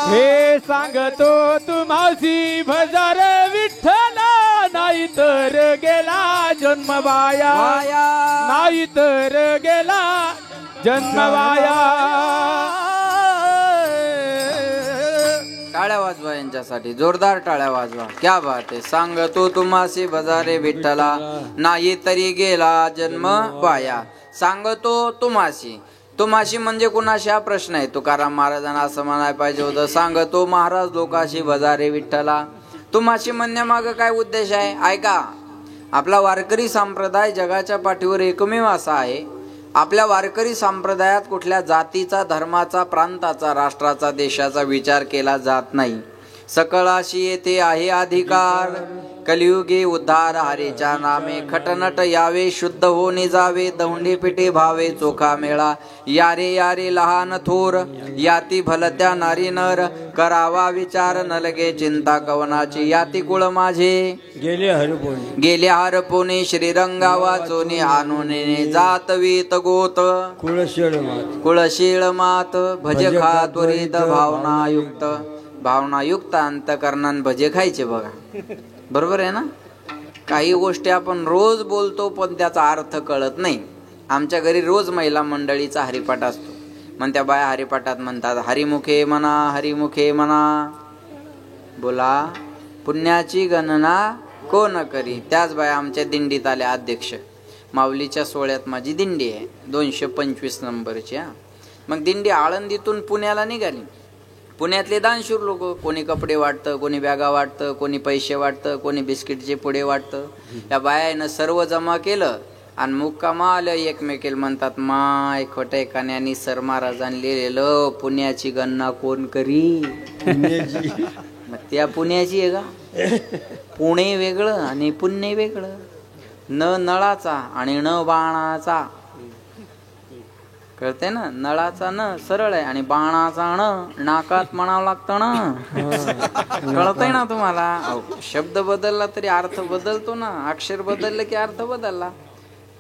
हे सांगतो तुम्हासी भजार विठ्ठला. नाही तर गेला जन्म वाया. नाही तर गेला जन्म वाया. टाळ्या वाजवा यांच्यासाठी, जोरदार टाळ्या वाजवा. क्या बात आहे. सांगतो तुम्हासी भजारे विठ्ठला. नाही तरी गेला जन्म वाया. सांगतो तुम्हासी. तुम्हाशी म्हणजे कुणाशी हा प्रश्न आहे. तुकाराम महाराजांना असं म्हणायला पाहिजे होतं सांगतो महाराज लोकाशी भजारे विठ्ठला. तुम्हाशी म्हणण्यामागं काय उद्देश आहे ऐका. आपला वारकरी संप्रदाय जगाच्या पाठीवर एकमेव असा आहे. आपल्या वारकरी संप्रदायात कुठल्या जातीचा, धर्माचा, प्रांताचा, राष्ट्राचा, देशाचा विचार केला जात नाही. सकळाशी येथे आहे अधिकार. कलियुगे उद्धार हरीच्या नामे. खटनट यावे शुद्ध होणे जावे. दौंडी पिटे भावे चोखा मेळा. यारे यारे लहान थोर याती भलत्या नारी नर. करावा विचार न लगे चिंता कवनाची. याती कुळ माझे गेले हरपोने. श्रीरंगा वाचोने आणूने जात वीत गोत. कुळशीळ मात भज खा त्वरित भावनायुक्त. भावनायुक्त अंतकरणान भजे खायचे बघा. बरोबर आहे ना. काही गोष्टी आपण रोज बोलतो पण त्याचा अर्थ कळत नाही. आमच्या घरी रोज महिला मंडळीचा हरिपाठ असतो. मग त्या बाया हरिपाठात म्हणतात हरिमुखे म्हणा, हरिमुखे म्हणा. बोला पुण्याची गणना कोण करी. त्याच बाया आमच्या दिंडीत आल्या. अध्यक्ष माऊलीच्या सोहळ्यात माझी दिंडी आहे 225 नंबरची. मग दिंडी आळंदीतून पुण्याला निघाली. पुण्यातले दानशूर लोक, कोणी कपडे वाटतं, कोणी बॅगा वाटतं, कोणी पैसे वाटतं, कोणी बिस्किटचे पुडे वाटतं. या बायानं सर्व जमा केलं आणि मुक्कामा आलं. एकमेकील म्हणतात माय खोटे कान्यानी सर महाराजांनी लिहिलेलं पुण्याची गणना कोण करी. मग त्या पुण्याची आहे का. पुणे वेगळं आणि पुण्य वेगळं. न नळाचा आणि न बाणाचा. कळते ना, नळाचा न सरळ आहे आणि बाणाचा न नाकात म्हणावं लागतं ना. कळतंय ना तुम्हाला. शब्द बदलला तरी अर्थ बदलतो ना, अक्षर बदललं की अर्थ बदलला.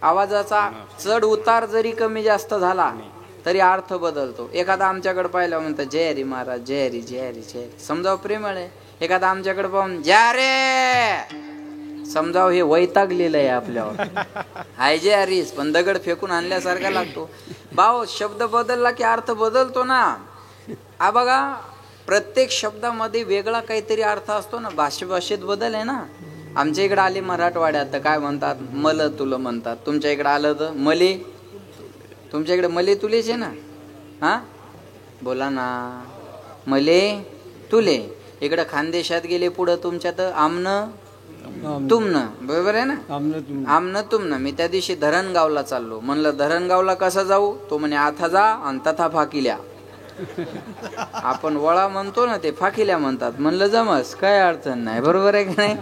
आवाजाचा चढ उतार जरी कमी जास्त झाला तरी अर्थ बदलतो. एखादा आमच्याकडे पाहिलं म्हणतं जय हरी महाराज, जय हरी जय हरी जय हरी, समजावं प्रेमळ आहे. एखादा आमच्याकडे पाहून जय रे समजावं हे वैतागलेलं आहे आपल्यावर, हाय जय हरीस, पण दगड फेकून आणल्यासारखा लागतो. भाऊ शब्द बदलला की अर्थ बदलतो ना. बघा प्रत्येक शब्दामध्ये वेगळा काहीतरी अर्थ असतो ना. भाषेत बदल आहे ना. आमच्या इकडे आले मराठवाड्यात तर काय म्हणतात, मल तुला म्हणतात. तुमच्या इकडे आलं तर मले, तुमच्या इकडे मले तुलेच आहे ना. हा बोला ना, मले तुले. इकडे खानदेशात गेले पुढं तुमच्यात आमनं तुमनं, बरोबर आहे ना. आमनं तुमनं. मी त्या दिवशी धरणगावला चाललो, म्हणलं धरणगावला कसं जाऊ, तो म्हणे आथा जा आणि तथा फाकिल्या. आपण वळा म्हणतो ना, ते फाकिल्या म्हणतात. म्हणलं जमस, काय अडचण नाही, बरोबर आहे की नाही.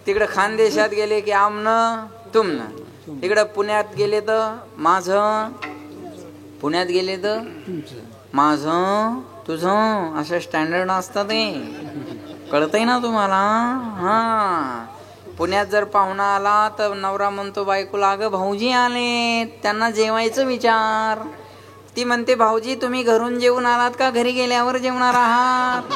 तिकडे खानदेशात गेले की आमनं तुमनं. इकडे पुण्यात गेले तर माझं, पुण्यात गेले तर माझं तुझं, असं स्टँडर्ड असतं ते. कळतंय ना तुम्हाला. हा पुण्यात जर पाहुणा आला तर नवरा म्हणतो बायकोला, अगं भाऊजी आले, त्यांना जेवायचं विचार. ती म्हणते भाऊजी तुम्ही घरून जेवून आलात का घरी गेल्यावर जेवणार आहात.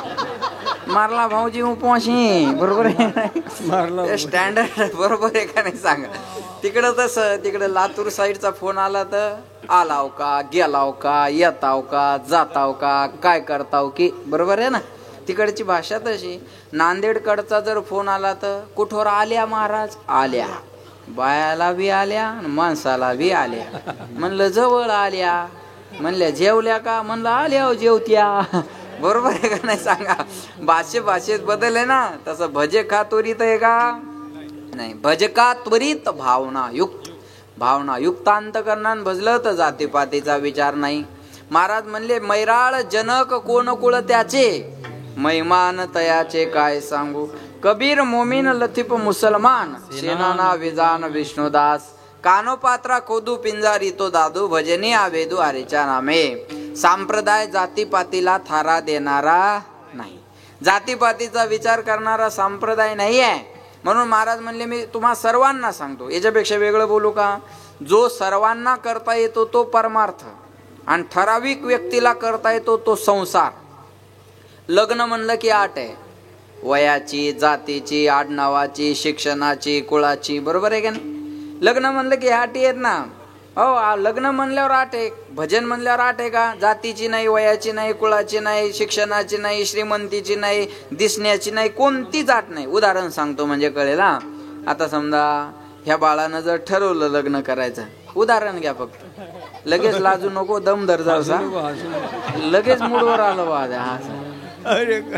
मारला भाऊजी उपवाशी, बरोबर आहे. स्टँडर्ड बरोबर आहे का नाही सांगा. तिकडं तसं, तिकडं लातूर साईडचा फोन आला तर आलाव का, गेलाव का, येताव का, जाताव का, काय करताव की, बरोबर आहे ना. तिकडची भाषा तशी. नांदेडकडचा जर फोन आला तर कुठवर आल्या महाराज, आल्या. बायाला बी आल्या माणसाला बी आल्या. म्हणलं जवळ आल्या. म्हणल्या जेवल्या का, म्हणलं आल्या जेवत्या. बरोबर आहे का नाही सांगा. भाषेत बदल आहे ना. तसं भजे का त्वरित आहे का नाही, भजका त्वरित भावना युक्त. भावना युक्त अंतकरणान भजलं तर जातीपातीचा विचार नाही. महाराज म्हणले मैराळ जनक कोण कुळ त्याचे, मैमान तयाचे काय सांगू. कबीर मोमीन लतीफ मुसलमान, शेनाना विजान विष्णुदास. कानोपात्रा कोदू पिंजारी तो दादू, भजनी आवेदू हरीच्या नामे. सांप्रदाय जातीपातीला थारा देणारा नाही, जातीपातीचा विचार करणारा संप्रदाय नाही आहे. म्हणून महाराज म्हणले मी तुम्हा सर्वांना सांगतो. याच्यापेक्षा वेगळं बोलू का. जो सर्वांना करता येतो तो परमार्थ, आणि ठराविक व्यक्तीला करता येतो तो संसार. लग्न म्हणलं की आट आहे, वयाची, जातीची, आडनावाची, शिक्षणाची, कुळाची, बरोबर आहे का नाही. लग्न म्हणलं की आटी आहेत ना. हो लग्न म्हणल्यावर आठ आहे, भजन म्हणल्यावर आठ आहे का. जातीची नाही, वयाची नाही, कुळाची नाही, शिक्षणाची नाही, श्रीमंतीची नाही, दिसण्याची नाही, कोणतीच आठ नाही. उदाहरण सांगतो म्हणजे कळेल. आता समजा ह्या बाळानं जर ठरवलं लग्न करायचं, उदाहरण घ्या फक्त, लगेच लाजू नको, दम धर जाऊसा, लगेच मूडवर आलं बा.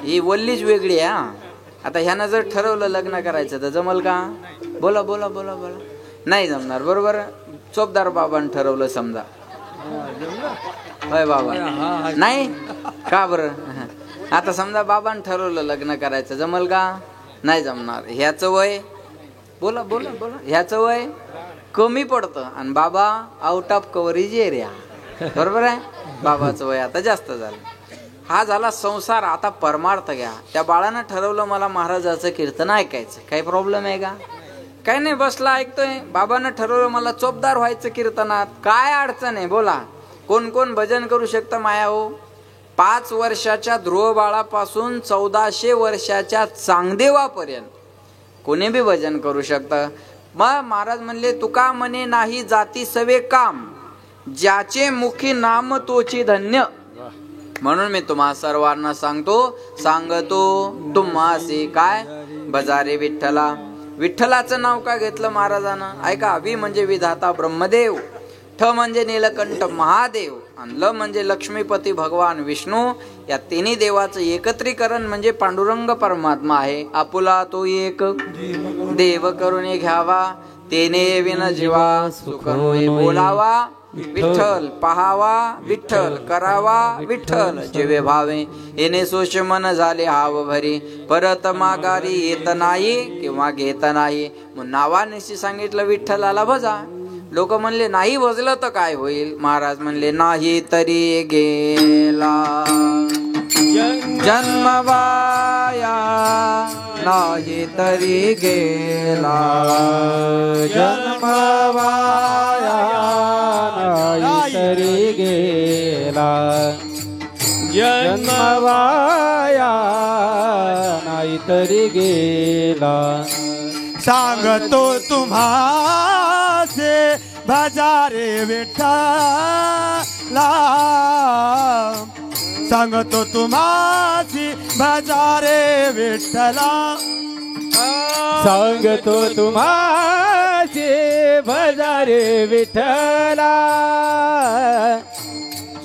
ही वल्लीच वेगळी आहे. आता ह्यानं जर ठरवलं लग्न करायचं तर जमल का. बोला बोला बोला बोला. नाही जमणार, बरोबर. चोपदार बाबांनी ठरवलं समजा, होय बाबा नाही का बरं. आता समजा बाबांनी ठरवलं लग्न करायचं, जमल का. नाही जमणार. ह्याचं वय, बोला बोला बोला, ह्याचं वय कमी पडतं आणि बाबा आउट ऑफ कव्हरेज एरिया, बरोबर आहे. बाबाचं वय आता जास्त झालं. हा झाला संसार. आता परमार्थ घ्या. त्या बाळानं ठरवलं मला महाराजाचं कीर्तन ऐकायचं, काही प्रॉब्लेम आहे का. काही नाही, बसला ऐकतोय. बाबानं ठरवलं मला चोपदार व्हायचं कीर्तनात, काय अडचण आहे बोला. कोण कोण भजन करू शकतं माया हो. 5 वर्षाच्या ध्रुव बाळापासून 1400 वर्षाच्या चांगदेवापर्यंत कोणी बी भजन करू शकतं. मग महाराज म्हणले तुका म्हणे नाही जाती सवे काम, ज्याचे मुखी नाम तोची धन्य. म्हणून मी तुम्हा सर्वांना सांगतो तुम्हासी काय, भजारे विठ्ठला. विठ्ठलाचं नाव का घेतलं महाराजानं ऐका. वि म्हणजे विधाता ब्रह्मदेव, ठ म्हणजे नीलकंठ महादेव, आणि ल म्हणजे लक्ष्मीपती भगवान विष्णू. या तिन्ही देवाचं एकत्रीकरण म्हणजे पांडुरंग परमात्मा आहे. आपुला तो एक देव करून घ्यावा, तेने विन जीवा सुख होय बोलावा. विठ्ठल पहावा, विठ्ठल करावा, विठ्ठल जीवे भावे. येणे सोश मन झाले हाव भरी, परत माघारी येत नाही किंवा घेत नाही. मग नावानिशी सांगितलं विठ्ठलाला भजा. लोक म्हणले नाही भजलं तर काय होईल? महाराज म्हणले नाही तरी गेला जन्म वाया, नाही तरी गेला जन्म वाया, नाही तरी गेला जन्म वाया, नाही तरी गेला. सांगतो तुम्हासे भजारे विठ्ठला, सांगतो तुम्हासी भजारे विठ्ठला, सांगतो तुम्हासी भजारे विठ्ठला,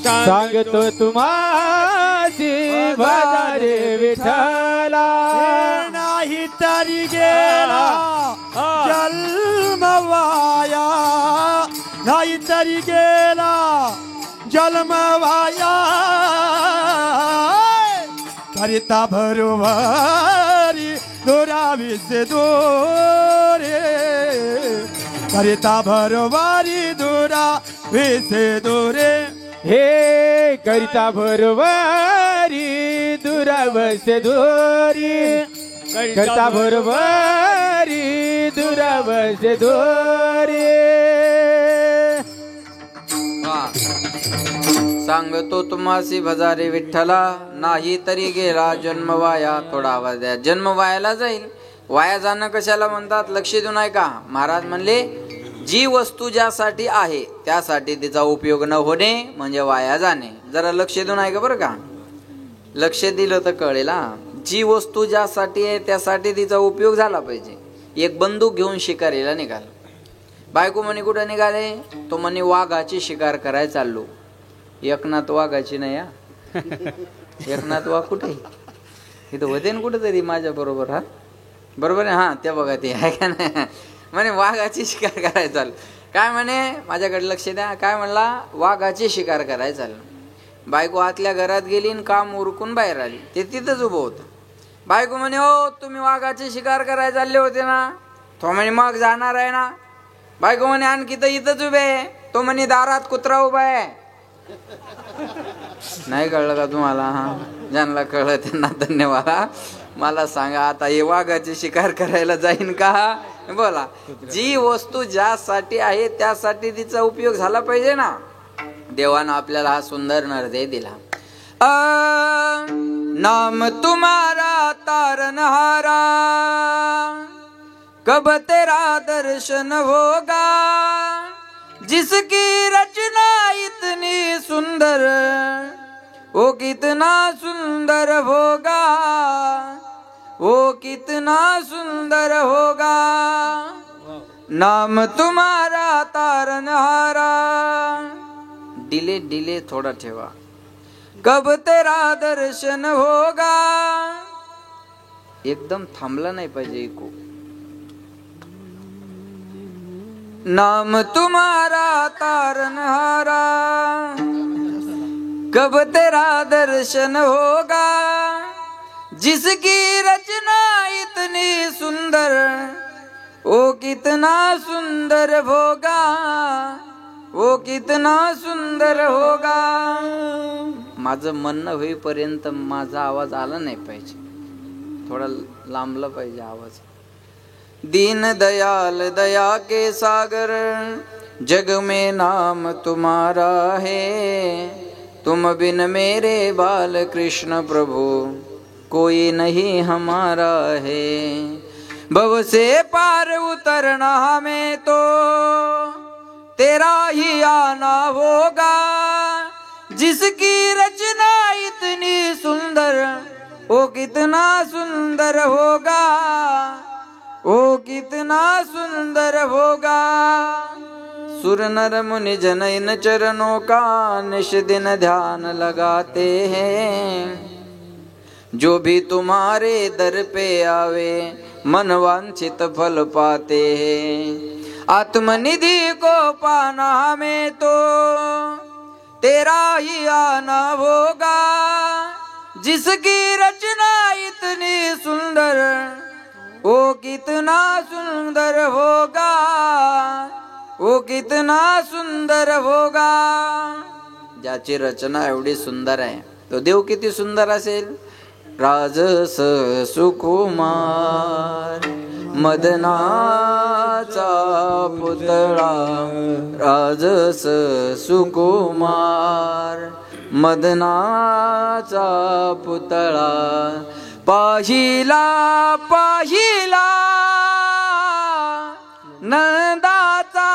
सांगतो तुम्हासी भजारे विठ्ठला. नाही तरी गेला जन्म वाया, नाही तरी गेला जन्म वाया, करिता भरवारी दुराविसे दोरे, करिता भरवारी दुराविसे दोरे. हे करिता भरवारी दुरावसे दोरी, करिता भरवारी दुरावसे दोरी. सांगतो तुम्हासी भजारे विठ्ठला, नाही तरी गेला जन्म वाया. थोडा आवाज द्या. जन्म वायाला जाईल. वाया जाणं कशाला म्हणतात? लक्ष देऊ नाही का? महाराज म्हणले जी वस्तू ज्यासाठी आहे त्यासाठी तिचा उपयोग न होणे म्हणजे वाया जाणे. जरा लक्ष देऊ नाही का बरं का? लक्ष दिलं तर कळेल. जी वस्तू ज्यासाठी आहे त्यासाठी तिचा उपयोग झाला पाहिजे. एक बंदूक घेऊन शिकारीला निघाला. बायको म्हणे कुठं निघाले? तो म्हणे वाघाची शिकार करायला चाललो. एकनाथ वाघाची नाही. एकनाथ वाघ कुठे? इथं होते ना कुठेतरी माझ्या बरोबर. हा बरोबर आहे. हा त्या बघा ते आहे का नाही? म्हणे वाघाची शिकार करायला चाललो. काय म्हणे? माझ्याकडे लक्ष द्या. काय म्हणला? वाघाची शिकार करायला चाललो. बायको आतल्या घरात गेली आणि काम उरकून बाहेर आली. ते तिथंच उभं होतं. बायको म्हणे हो तुम्ही वाघाची शिकार करायला चालले होते ना? तो म्हणे मग जाणार आहे ना. बायको म्हणे आणखी तर इथंच उभे आहे. तो म्हणे दारात कुत्रा उभा आहे. नाही कळलं का तुम्हाला? हा ज्यांना कळलं त्यांना धन्यवाद. मला सांगा आता हे वाघाची शिकार करायला जाईन का? बोला. जी वस्तू ज्यासाठी आहे त्यासाठी तिचा उपयोग झाला पाहिजे ना. देवानं आपल्याला हा सुंदर नरदेह दिला. नाम तुम्हारा तारनहारा, कब तेरा दर्शन होगा, जिसकी रचना इतनी सुंदर, वो कितना सुंदर होगा, वो कितना सुंदर होगा. नाम तुम्हारा तारनहारा. डिले थोड़ा ठेवा. कब तेरा दर्शन होगा. एकदम थांबला नाही पाहिजे इको. नाम तुम्हारा तारनहारा, कब तेरा दर्शन होगा, जिसकी रचना इतनी सुंदर, वो कितना सुंदर होगा, वो कितना सुंदर होगा. माझं म्हणणं होईपर्यंत माझा आवाज आला नाही पाहिजे. थोडा लांबला पाहिजे आवाज. दीन दयाल दया के सागर, जग में नाम तुम्हारा है, तुम बिन मेरे बाल कृष्ण प्रभु कोई नहीं हमारा है. भव से पार उतरना हमें तो तेरा ही आना होगा, जिसकी रचना इतनी सुंदर, वो कितना सुंदर होगा, वो कितना सुंदर होगा. सुर नर मुनि जन इन चरणों का निश दिन ध्यान लगाते हैं, जो भी तुम्हारे दर पे आवे मन वांछित फल पाते हैं. आत्मनिधि को पाना हमें तो तेरा ही आना होगा, जिसकी रचना इतनी सुंदर, वो कितना सुंदर होगा, ओ कितना सुंदर होगा. ज्याची रचना एवढी सुंदर आहे तो देव किती सुंदर असेल. राजस सुकुमार मदनाचा पुतळा, राजस सुकुमार मदनाचा पुतळा, पाहिला पाहिला नंदाचा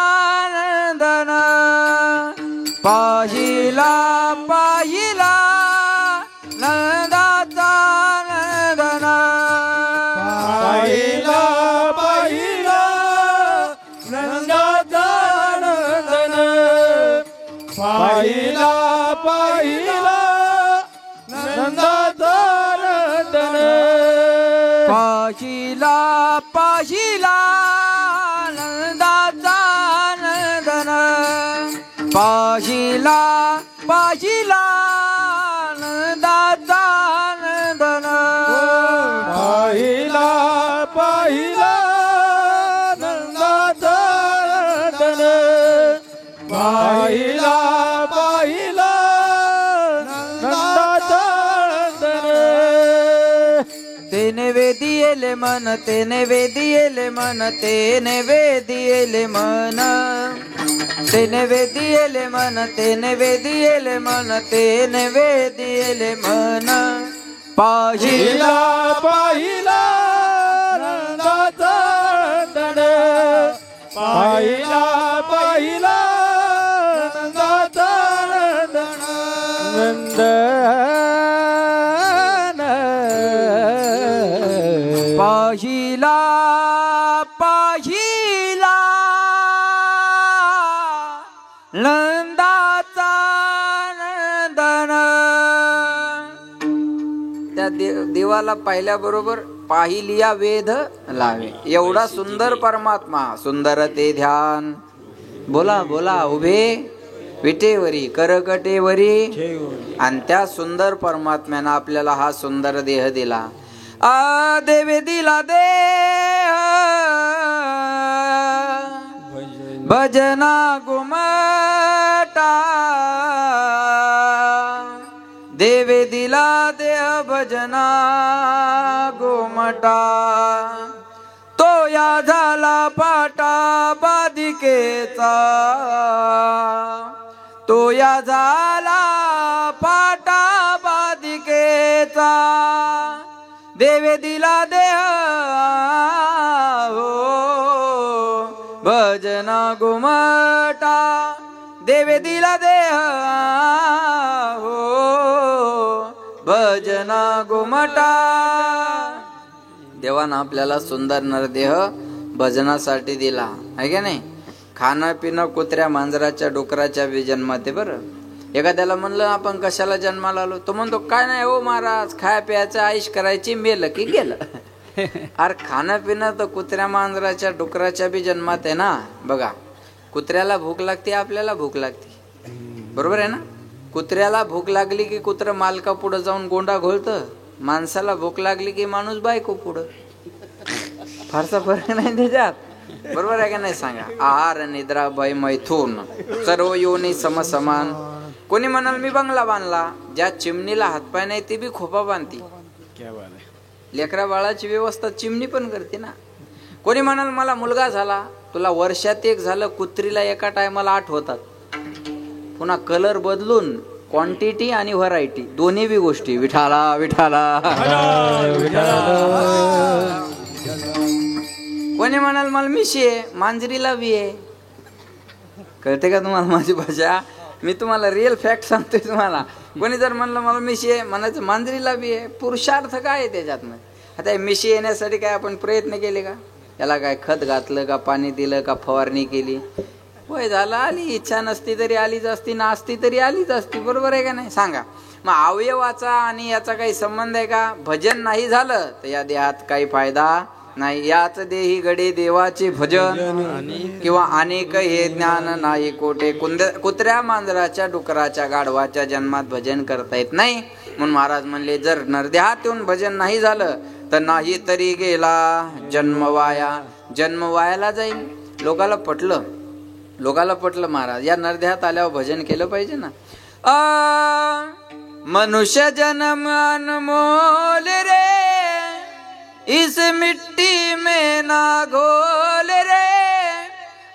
नंदन, पाहिला पाहिला नंदाचा नंदन, पाहिला पाहिला नंदाचा नंदन, पाहिला पाहिला नंदाचा नंदन, पाहिला पाहिला नंदाचा नंदन, पाहिला पाहिला नंदाचा नंदन, पाहिला पाहिला नंदाचा नंदन, पाहिला पाहिला नंदाचा नंदन. तेने वेदियेले मन, तेने वेदियेले मन, तेने वेदियेले मन, तेने वेदियेले मन, तेने वेदियेले मन, तेने वेदियेले मन, पाहिला पाहिला नंदाचा नंदन, पाहिला पाहिला नंदाचा नंदन, नंदन, पाहिला पाहिला नंदाचा नंदन. त्या देवाला पाहिल्याबरोबर पाहिलिया वेध लावे. एवढा सुंदर परमात्मा, सुंदर ते ध्यान. बोला बोला उभे विटेवरी करकटेवरी. आणि त्या सुंदर परमात्म्यानं आपल्याला हा सुंदर देह दिला. आ देवे दिला देह भजना गुमटा, देवे दिला देह भजना गुमटा, तो या झाला पाटा बाधिकेचा, तो या झाला पाटा बाधिकेचा, देवे दिला देह हो भजना गुमटा, देवे दिला देह हो भजना गुमटा. देवानं आपल्याला सुंदर नरदेह भजनासाठी दिला आहे का नाही. खाणं पिणं कुत्र्या मांजराच्या डुकराच्या बी जन्माते. बरं एखाद्याला म्हणलं आपण कशाला जन्माला आलो, तो म्हणतो काय नाही हो महाराज, खाया प्यायचं आईश करायची, मेलं की गेलं. अरे खाणं पिणं तर कुत्र्या मांजराच्या डुकराच्या बी जन्मात आहे ना. बघा कुत्र्याला भूक लागते, आपल्याला भूक लागते, बरोबर आहे ना. कुत्र्याला भूक लागली की कुत्र मालका पुढं जाऊन गोंडा घोळतं, माणसाला भूक लागली की माणूस बायको पुढं. फारसा फरक नाही त्याच्यात, बरोबर आहे का नाही सांगा. आहार निद्रा भय मैथून सर्व योनी समसमान. कोणी म्हणाल मी बंगला बांधला, ज्या चिमणीला हातपाय नाही ती बी खोपा बांधती. लेकरा बाळाची व्यवस्था चिमणी पण करते ना. कोणी म्हणाल मला मुलगा झाला, तुला वर्षात एक झालं, कुत्रीला एका टायमाला 8 होतात. पुन्हा कलर बदलून क्वांटिटी आणि व्हरायटी दोन्ही बी गोष्टी. विठाला विठाला. कोणी म्हणाल मला मिशी आहे, मांजरीला बी आहे. कळते का तुम्हाला माझी भाषा. मी तुम्हाला रिअल फॅक्ट सांगतोय तुम्हाला. कोणी जर म्हणलं मला मिशी आहे, म्हणायचं मांजरीला बी आहे. पुरुषार्थ काय आहे त्याच्यात. आता मिशी येण्यासाठी काय आपण प्रयत्न केले का, याला काय खत घातलं का, पाणी दिलं का, फवारणी केली. वय झालं आली, इच्छा नसती तरी आलीच असती, नासती तरी आलीच असती, बरोबर आहे का नाही सांगा. मग अवयवाचा आणि याचा काही संबंध आहे का. भजन नाही झालं तर या देहात काही फायदा नाही. याच देही गडे देवाचे भजन किंवा अनेक हे ज्ञान नाही कोठे. कुत्र्या मांजराच्या डुकराच्या गाढवाच्या जन्मात भजन करता येत नाही. म्हणून महाराज म्हणले जर नरदेहात येऊन भजन नाही झालं तर नाही तरी गेला जन्म वाया. जन्म वायाला जाईल. लोकाला पटलं, लोकाला पटलं महाराज या नरदेहात आल्यावर भजन केलं पाहिजे ना. मनुष्य जन्म अनमोल रे, इस मिट्टी में ना घोल रे,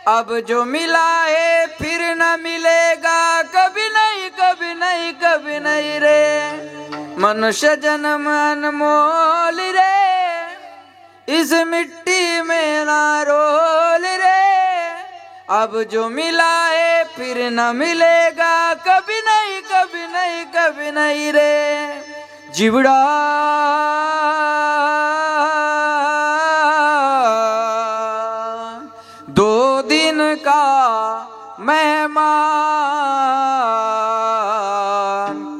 अब जो मिला है फिर न मिलेगा, कभी नहीं कभी नहीं कभी नहीं रे. मनुष्य जन्म अनमोल रे, इस मिट्टी में ना रोल रे, अब जो मिला है फिर न मिलेगा, कभी नहीं कभी नहीं कभी नहीं रे. जीवड़ा दो दिन का मेहमान,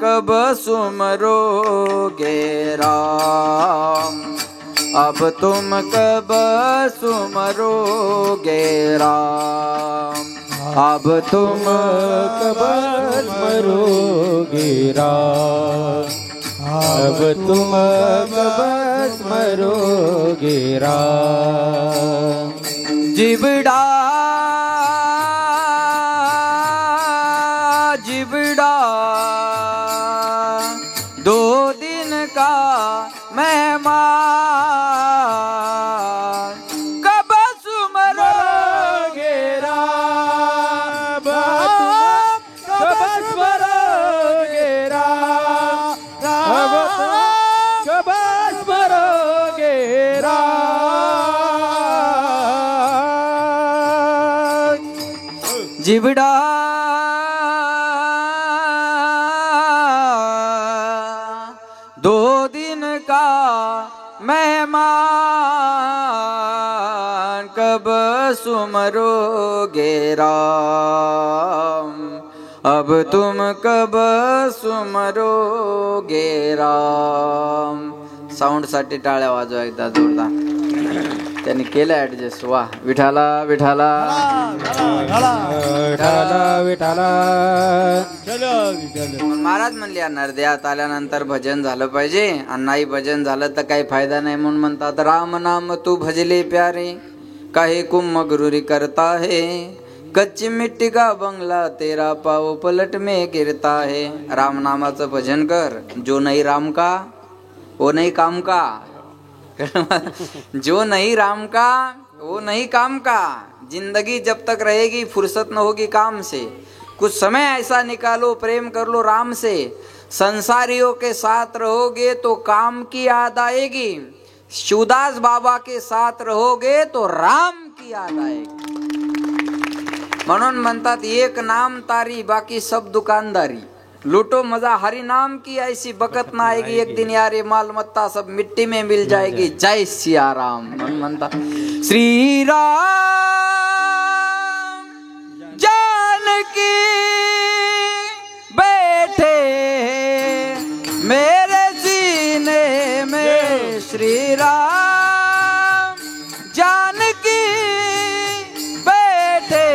कब सुमरोगे राम, अब तुम कब सुमरोगे राम, अब तुम कब स्मरोगे राम, अब तुम कब स्मरोगे राम. जिबड़ा जिबड़ा दो दिन का मेहमान, कब सुमरोगे राम, कब स्मरोगे राम, कब स्मरोगे राम. जिबड़ा दो दिन का मेहमान, कब सुमरोगे राम, अब तुम कब सुमरोगे राम. साऊंडसाठी टाळ्या वाजवा एकदा जोरदार. त्यांनी केलं ऍडजस्ट. वा विठाला विठाला विठाला विठाला. महाराज म्हणले या नरदेहात आल्यानंतर भजन झालं पाहिजे, आणि नाही भजन झालं तर काही फायदा नाही. म्हणून म्हणतात राम नाम तू भजले प्यारे, काहे कुम गुरुरी करता है, कच्ची मिट्टी का बंगला तेरा पाव पलट में गिरता है. राम नामाचं भजन कर, जो नहीं राम का वो नहीं काम का. जो नहीं राम का वो नहीं काम का. जिंदगी जब तक रहेगी फुर्सत न होगी काम से. कुछ समय ऐसा निकालो, प्रेम कर लो राम से. संसारियों के साथ रहोगे तो काम की याद आएगी, शिवदास बाबा के साथ रहोगे तो राम की याद आएगी. म्हणून म्हणतात एक नाम तारी बाकी सब दुकानदारी, लूटो मजा हरि नाम की ऐसी बकत ना आएगी, एक दिन यारे माल मत्ता सब मिट्टी में मिल जाएगी. जय सिया राम. म्हणून म्हणतात श्री राम जानकी बैठे मेरे सीने में, श्री राम जानकी बैठे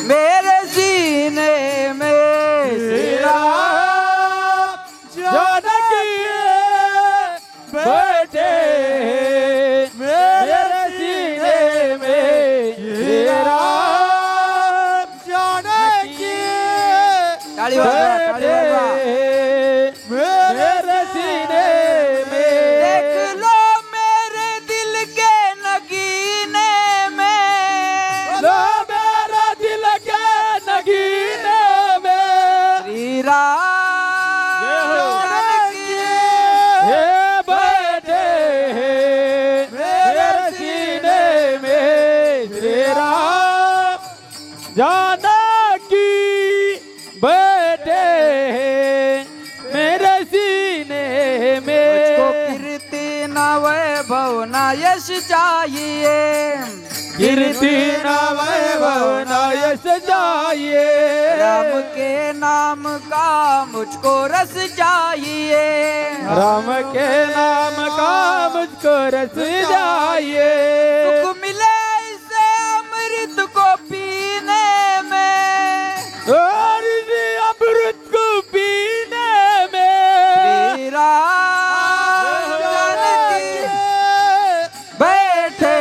मेरे सीने में, श्री राम जानकी बैठे मेरे सीने में, श्री राम जानकी बैठे मेरे सीने में. देख लो मेरे दिल के नगीने में, लो मेरे दिल के नगीने में, श्री राम जानकी हे बैठे मेरे सीने में, श्री राम जानकी बैठे मेरे सीने में. मुझको कीर्ति न वैभव न यश चाहिए, कीर्ति न वैभव न यश चाहिए, राम के नाम का मुझको रस चाहिए, राम के नाम का मुझको रस चाहिए. सुख मिले इसे अमृत को पीने में, और इसी अमृत को पीने में, श्री राम जानकी बैठे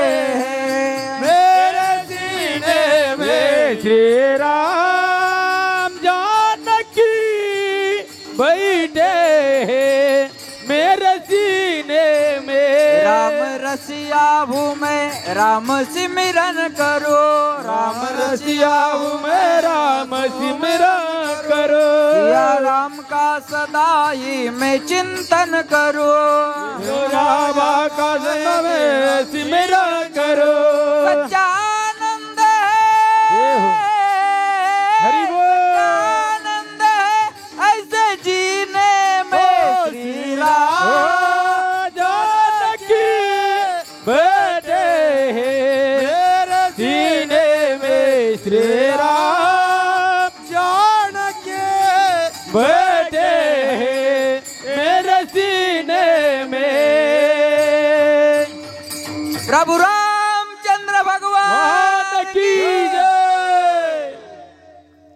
मेरे सीने में, राम जानकी बैठे हैं मेरे सीने में। राम रसिया हूँ मैं राम सिमरन करो, राम रसिया हूँ मैं राम सिमरन करो। या राम का सदा ही मैं चिंतन करो, राम का सदा मैं सिमरन करो। सच्चा आनंद है, हरि बोल। आनंद है ऐसे जीने में श्री राम जानकी बैठे हैं सीने में, श्री राम जानकी बैठे हैं मेरे सीने में। प्रभु रामचंद्र भगवान की जय।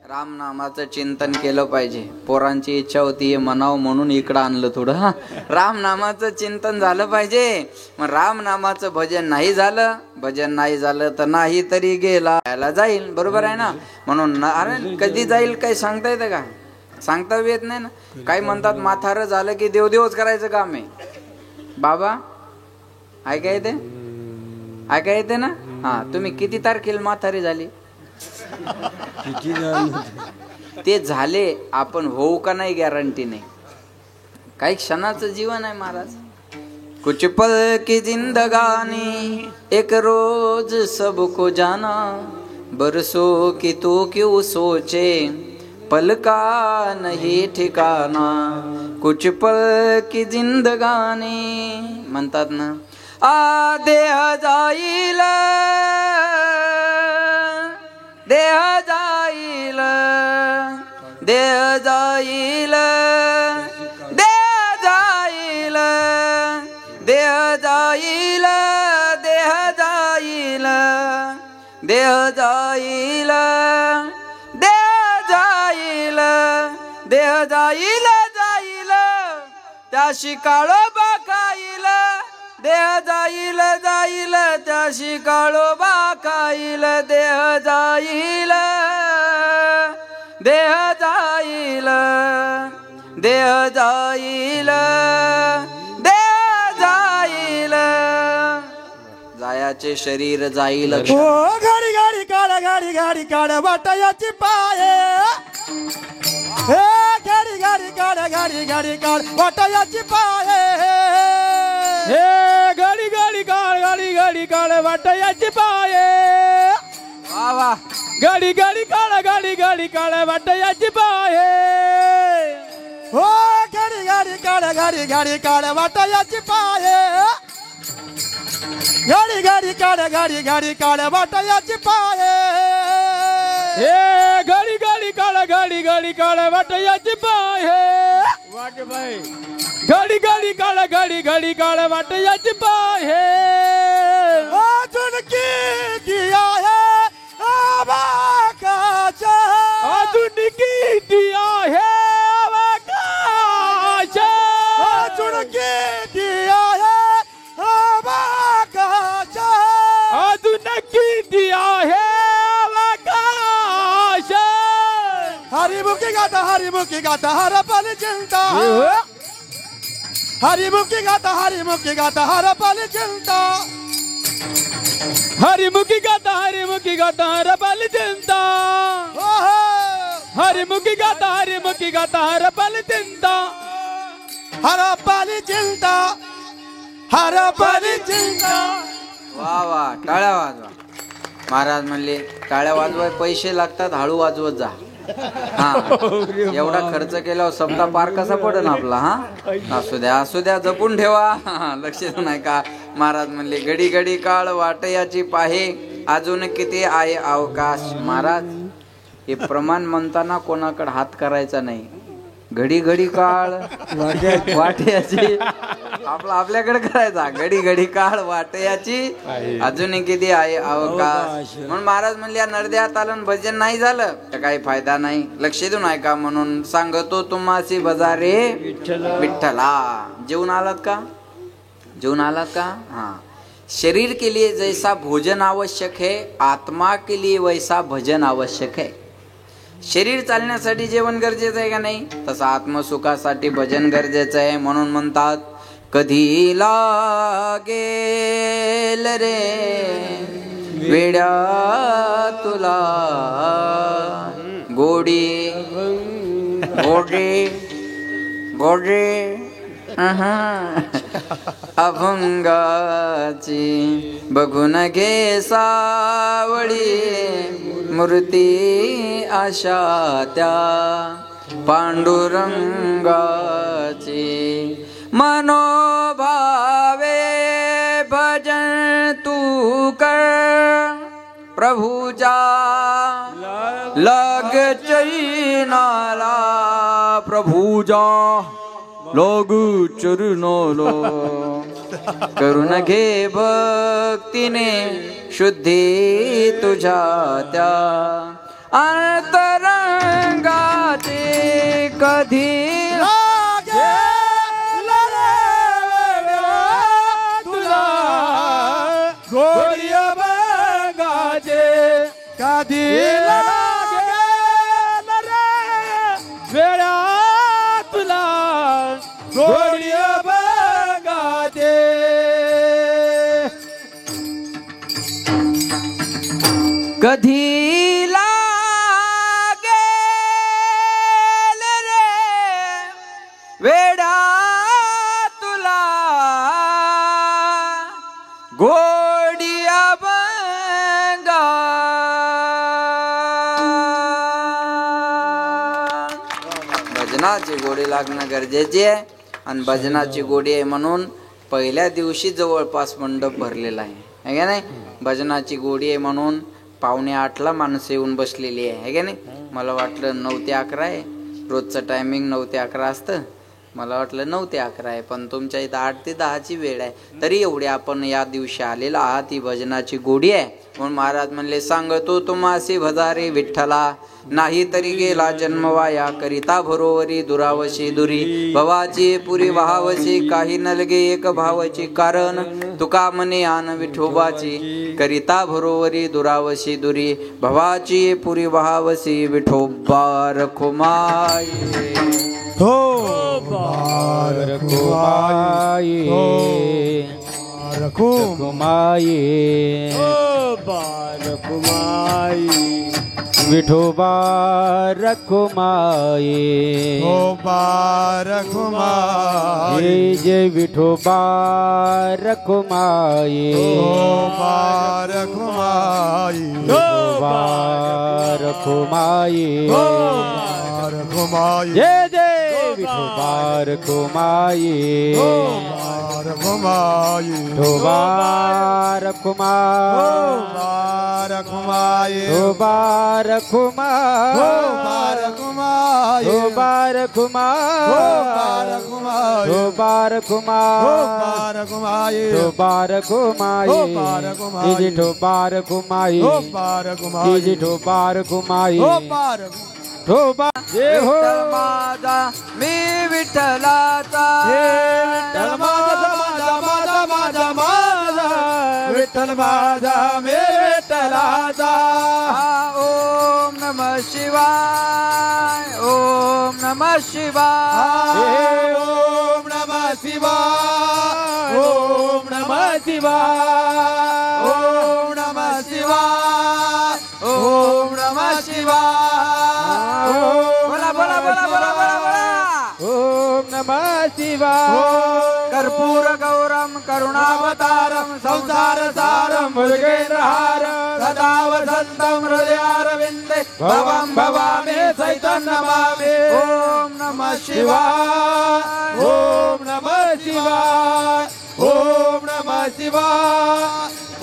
राम नामाचं चिंतन केलं पाहिजे. पोरांची इच्छा होती हे म्हणावं म्हणून इकडं आणलं थोडं. हा, राम नामाचं चिंतन झालं पाहिजे. मग राम नामाचं भजन नाही झालं, भजन नाही झालं तर नाही तरी गेला जाईल, बरोबर आहे ना. म्हणून अरे कधी जाईल काही सांगता येतं का, सांगता येत नाही ना. काही म्हणतात म्हातारं झालं की देवदेवच करायचं काम आहे. बाबा ऐका येते, ऐका येते ना. हा, तुम्ही किती तारखेला म्हातारी झाली ते झाले, आपण होऊ का नाही गॅरंटी नाही. काही क्षणाचं जीवन आहे महाराज. कुछ पल की जिंदगानी एक रोज सबको जाना, बरसों की तो क्यों सोचे पल का नहीं ठिकाना. कुछ पल की जिंदगानी म्हणतात ना. आ देह जाईल, देह जाईल, देह जाईल, देह जाईल, देह जाईल, देह जाईल, देह जाईल, देह जाईल, देह जाईल, जाईल त्याशी काळोबा खाईल. देह जाईल, जाईल त्याशी काळोबा खाईल. देह जाईल, देह जाईल, देह जाईल, देह जाईल. जायाचे शरीर जाईल. ओ गाडी गाडी काढ, गाडी गाडी काढ वाटायाची पाये. हे गाडी गाडी काढ, गाडी गाडी काढ वाटायाची पाये. हे गाडी गाडी काढ, गाडी गाडी काढ वाटयाची पाये. वा वा. गाडी गाडी काढ, गाडी गाडी काढ वाटयाची पाये. हो गाडी गाडी काढ, गाडी गाडी काढ वाटायाची पाये. गाडी गाडी काढ, गाडी गाडी काढ वाटायाची पाये. हे गाडी गाडी काढ, गाडी गाडी काढ वाटयाची पाये. वाट बाई. गाडी गाडी काढ, गाडी गाडी काढ वाटयाची पाये. अजून किती आहे आकाश, अजून किती आहे आकाश. अजून किती आहे आकाश. अजून किती आहे आकाश. हरिमुखी गाता, हरिमुखी गाता हरपली चिंता. हरिमुखी गाता, हरिमुखी गाता हरपली चिंता. हरिमुखी गाता, हरिमुखी गाता हरपली चिंता. हरिमुखी गाता, हरिमुखी गाता हरपली चिंता. हरपली चिंता, हरपली चिंता. वा वा. टाळ्या वाजवा. महाराज म्हणले टाळ्या वाजवाय पैसे लागतात, हळू वाजवत जा. हा, एवढा खर्च केल्यावर सप्ताह पार कसा पडेल आपला. हा, असू द्या, असू द्या, जपून ठेवा. लक्ष नाही का. महाराज म्हणले घडी घडी काळ वाटयाची पाहे, अजून किती आहे अवकाश. महाराज हे प्रमाण म्हणताना कोणाकडे हात करायचा नाही. घडी घडी काळ वाटयाची आपला आपल्याकडे करायचा. घडी घडी काळ वाटयाची, अजून किती आहे अवकाश. म्हणून महाराज म्हणले या नरद्या तालन भजन नाही झालं तर काही फायदा नाही. लक्ष देऊन ऐका. म्हणून सांगतो तुम्हासी बजारे विठ्ठला. जेवून आलात का, जेवून आलात का. हाँ, शरीर के लिए जैसा भोजन आवश्यक है, आत्मा के लिए वैसा भजन आवश्यक है. शरीर चालण्यासाठी जेवण गरजेचं आहे का नाही, तसं आत्मसुखासाठी भजन गरजेचं आहे. म्हणून म्हणतात कधी लागेल रे वेड्या तुला गोडी गोडी गोडी अभंगाची बघून घे सावळी मूर्ती आशा त्या पांडुरंगाची. मनोभावे भजन तू कर प्रभुजा लग चैनाला प्रभुजा लागू चरणाला. करून घे भक्तीने शुद्धी तुझ्या त्या अंतरंगाचे कधी तुला गोडी अभंगाचे कधी वेळा तुला गोडी अभंगाचे. कधी लागेल रे वेडा तुला गोडी अभंगा. भजनाची गोडी लागणं गरजेची आहे आणि भजनाची गोडी आहे म्हणून पहिल्या दिवशी जवळपास मंडप भरलेला आहे का नाही. भजनाची गोडी आहे म्हणून 7:45ला माणसं येऊन बसलेली आहे का नाही. मला वाटलं 9 ते 11 आहे, रोजचं टायमिंग 9 ते 11 असतं. मला वाटलं 9 ते 11 आहे, पण तुमच्या इथं 8 ते 10ची वेळ आहे. तरी एवढे आपण या दिवशी आलेला आहात, ही भजनाची गोडी आहे. म्हणून महाराज म्हणले सांगतो तुम्हासी भजारे विठ्ठला नाही तरी गेला जन्म वाया करिता भरोवरी दुरावशी दुरी भवाची पुरी वाहावशी काही नलगे एक भावाची कारण तुका मने आन विठोबाची करिता भरोवरी दुरावशी दुरी भवाची पुरी वाहावशी विठोबा रखुमाई. हो रखुमाई रखुमाई रखुमाई विठोबा रखुमाई. हो रखुमाई जय विठोबा रखुमाई. हो रखुमाई विठोबा रखुमाई. रखुमाई जय जय विठोबा रखुमाई. रखुमाई विठोबा रखुमाई. रखुमाई विठोबा रखुमाई. रखुमाई विठोबा रखुमाई. विठोबा रखुमाई. विठोबा रखुमाई. विठोबा रखुमाई. विठोबा रखुमाई. विठोबा जय हो माझा मी विठ्ठलाचा विठ्ठल माझा माझा माझा माझा विठ्ठल माझा मी विठ्ठलाचा. ओम नमः शिवाय ओम नमः शिवाय ओम नमः शिवाय ओम नमः शिवाय ओम नमः शिवाय ओम नमः शिवाय. बोला बोला बोला बोला बोला बोला. ओम नमः शिवाय. कर्पूर गौरम करुणावतारम संसार सारम मुरुगेन्द्रहारं सदा वसंतम हृदयारविंदे भवं भवामि सहितं नमामि. ओम नमः शिवाय ओम नमः शिवाय. ओम नमः शिवाय.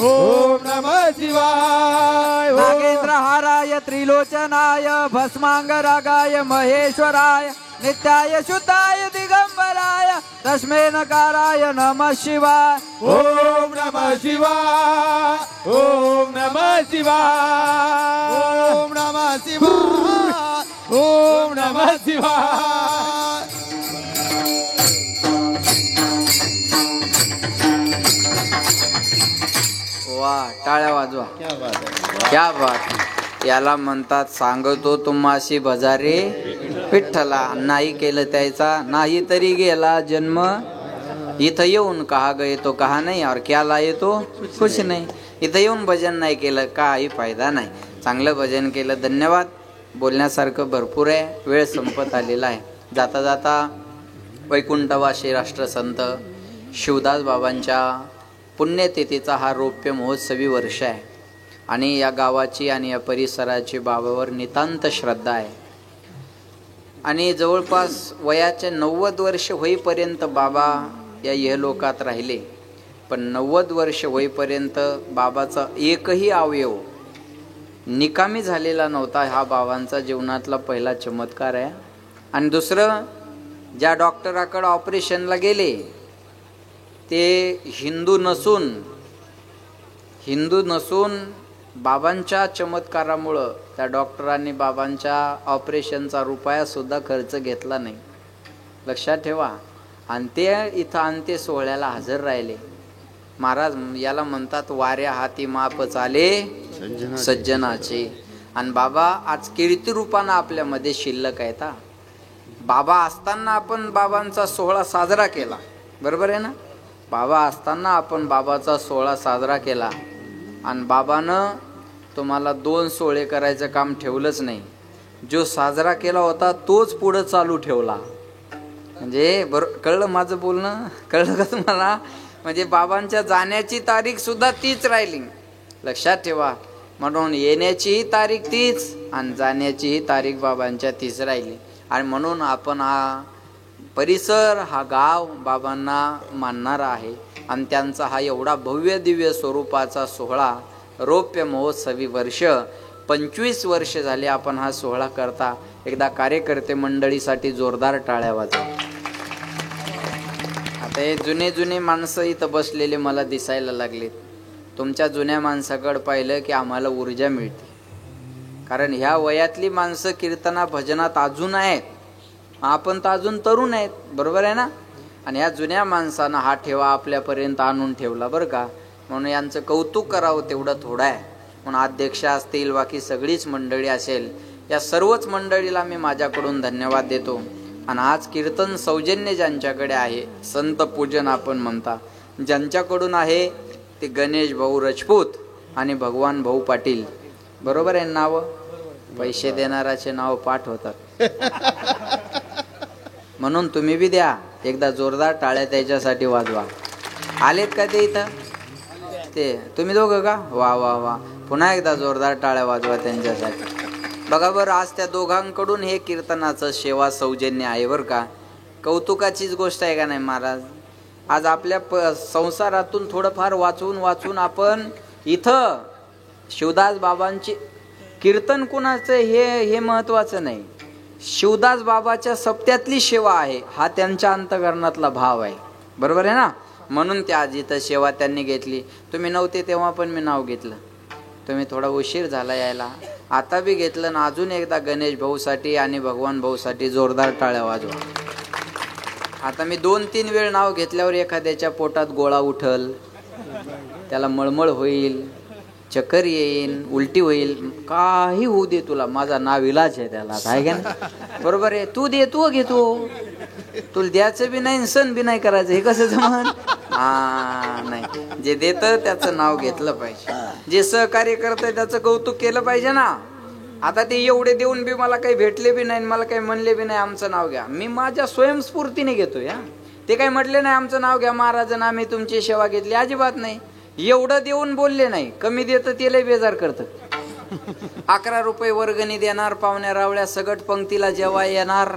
ओम नमः शिवाय. नागेंद्रहाराय त्रिलोचनाय भस्मांगरागाय महेश्वराय नित्याय शुद्धाय दिगंबराय तस्मै नकाराय नमः शिवाय. ओम नमः शिवाय. ओम नमः शिवाय. ओम नमः शिवाय ओम नमः शिवाय. वा टाळ्या वाजवा. क्या बात. याला म्हणतात सांगतो तुम्हाशी भजारे विठ्ठला. नाही केलं त्याचा नाही तरी गेला जन्म. इथं येऊन कहा गए तो कहा नाही और क्या लाये तो कुछ नाही. इथं येऊन भजन नाही केलं काही फायदा नाही. चांगलं भजन केलं. धन्यवाद. बोलण्यासारखं भरपूर आहे. वेळ संपत आलेला आहे. जाता जाता वैकुंठवासी राष्ट्रसंत शिवदास बाबांच्या पुण्यतिथीचा हा रौप्य महोत्सवी वर्ष आहे आणि या गावाची आणि या परिसराची बाबावर नितांत श्रद्धा आहे. आणि जवळपास वयाचे 90 वर्ष होईपर्यंत बाबा या इहलोकात राहिले. पण 90 वर्ष होईपर्यंत बाबाचा एकही अवयव निकामी झालेला नव्हता. हा बाबांचा जीवनातला पहिला चमत्कार आहे. आणि दुसरं, ज्या डॉक्टराकडे ऑपरेशनला गेले ते हिंदू नसून बाबांच्या चमत्कारामुळं त्या डॉक्टरांनी बाबांच्या ऑपरेशनचा रुपया सुद्धा खर्च घेतला नाही. लक्षात ठेवा. आणि ते इथं अंत्य सोहळ्याला हजर राहिले. महाराज याला म्हणतात वाऱ्या हाती माप चाले सज्जनाचे. आणि बाबा आज कीर्ती रूपानं आपल्यामध्ये शिल्लक आहेत. बाबा असताना आपण बाबांचा सोहळा साजरा केला, बरोबर आहे ना. बाबा असताना आपण बाबाचा सोहळा साजरा केला आणि बाबानं तुम्हाला 2 सोहळे करायचं काम ठेवलंच नाही. जो साजरा केला होता तोच पुढं चालू ठेवला. म्हणजे कळलं माझं बोलणं? कळलं का तुम्हाला? म्हणजे बाबांच्या जाण्याची तारीख सुद्धा तीच राहिली. लक्षात ठेवा. म्हणून येण्याचीही तारीख तीच आणि जाण्याचीही तारीख बाबांच्या तीच राहिली. आणि म्हणून आपण हा परिसर हा गाव बाबांना मानणारा आहे. आणि त्यांचा हा एवढा भव्य दिव्य स्वरूपाचा सोहळा रौप्य महोत्सवी वर्ष 25 वर्ष झाले आपण हा सोहळा करता. एकदा कार्यकर्ते मंडळीसाठी जोरदार टाळ्या वाजवा. आता हे जुने माणसं इथं बसलेले मला दिसायला लागलेत. तुमच्या जुन्या माणसाकडे पाहिलं की आम्हाला ऊर्जा मिळते. कारण ह्या वयातली माणसं कीर्तना भजनात अजून आहेत. आपण तर अजून तरुण आहेत, बरोबर आहे ना. आणि ह्या जुन्या माणसानं हा ठेवा आपल्यापर्यंत आणून ठेवला बरं का. म्हणून यांचं कौतुक करावं तेवढं थोडं आहे. म्हणून अध्यक्ष असतील बाकी सगळीच मंडळी असेल या सर्वच मंडळीला मी माझ्याकडून धन्यवाद देतो. आणि आज कीर्तन सौजन्य ज्यांच्याकडे आहे, संत पूजन आपण म्हणता, ज्यांच्याकडून आहे ते गणेश भाऊ राजपूत आणि भगवान भाऊ पाटील, बरोबर आहे नाव. पैसे देणाराचे नाव पाठ होतात. म्हणून तुम्ही बी द्या. एकदा जोरदार टाळ्या त्याच्यासाठी वाजवा. आलेत का ते इथं? ते तुम्ही दोघं का? वा वा वा. पुन्हा एकदा जोरदार टाळ्या वाजवा त्यांच्यासाठी. बघा बरं, आज त्या दोघांकडून हे कीर्तनाचं सेवा सौजन्य आहे बरं का. कौतुकाचीच गोष्ट आहे का नाही महाराज. आज आपल्या संसारातून थोडंफार वाचून आपण इथं शिवदास बाबांची कीर्तन कुणाचं हे महत्वाचं नाही. शिवदास बाबाच्या सप्त्यातली सेवा आहे हा त्यांच्या अंतःकरणातला भाव आहे, बरोबर आहे ना. म्हणून त्या आज इथं सेवा त्यांनी घेतली. तुम्ही नव्हते तेव्हा पण मी नाव घेतलं. तुम्ही थोडा उशीर झाला यायला, आता बी घेतलं ना. अजून एकदा गणेश भाऊसाठी आणि भगवान भाऊसाठी जोरदार टाळ्या वाजवा. आता मी 2-3 वेळ नाव घेतल्यावर एखाद्याच्या पोटात गोळा उठल, त्याला मळमळ होईल, चक्कर येईल, उलटी होईल, काही होऊ दे तुला, माझा नाव इलाज आहे त्याला, काय का नाही, बरोबर आहे. तू दे, तू घेतो, तुला द्यायचं बी नाही सण बी नाही करायचं, हे कसं जमन? नाही, जे देतं त्याचं नाव घेतलं पाहिजे, जे सहकार्य करतंय त्याचं कौतुक केलं पाहिजे ना. आता ते एवढे देऊन बी मला काही भेटले बी नाही, मला काही म्हणले बी नाही आमचं नाव घ्या. मी माझ्या स्वयंस्फूर्तीने घेतो या. ते काही म्हटले नाही आमचं नाव घ्या महाराजांना, आम्ही तुमची सेवा घेतली, अजिबात नाही. एवढं देऊन बोलले नाही. कमी देतं ते लय बेजार करतं. 11 रुपये वर्गणी देणार, पाहुण्या रावळ्या सगट पंक्तीला जेव्हा येणार,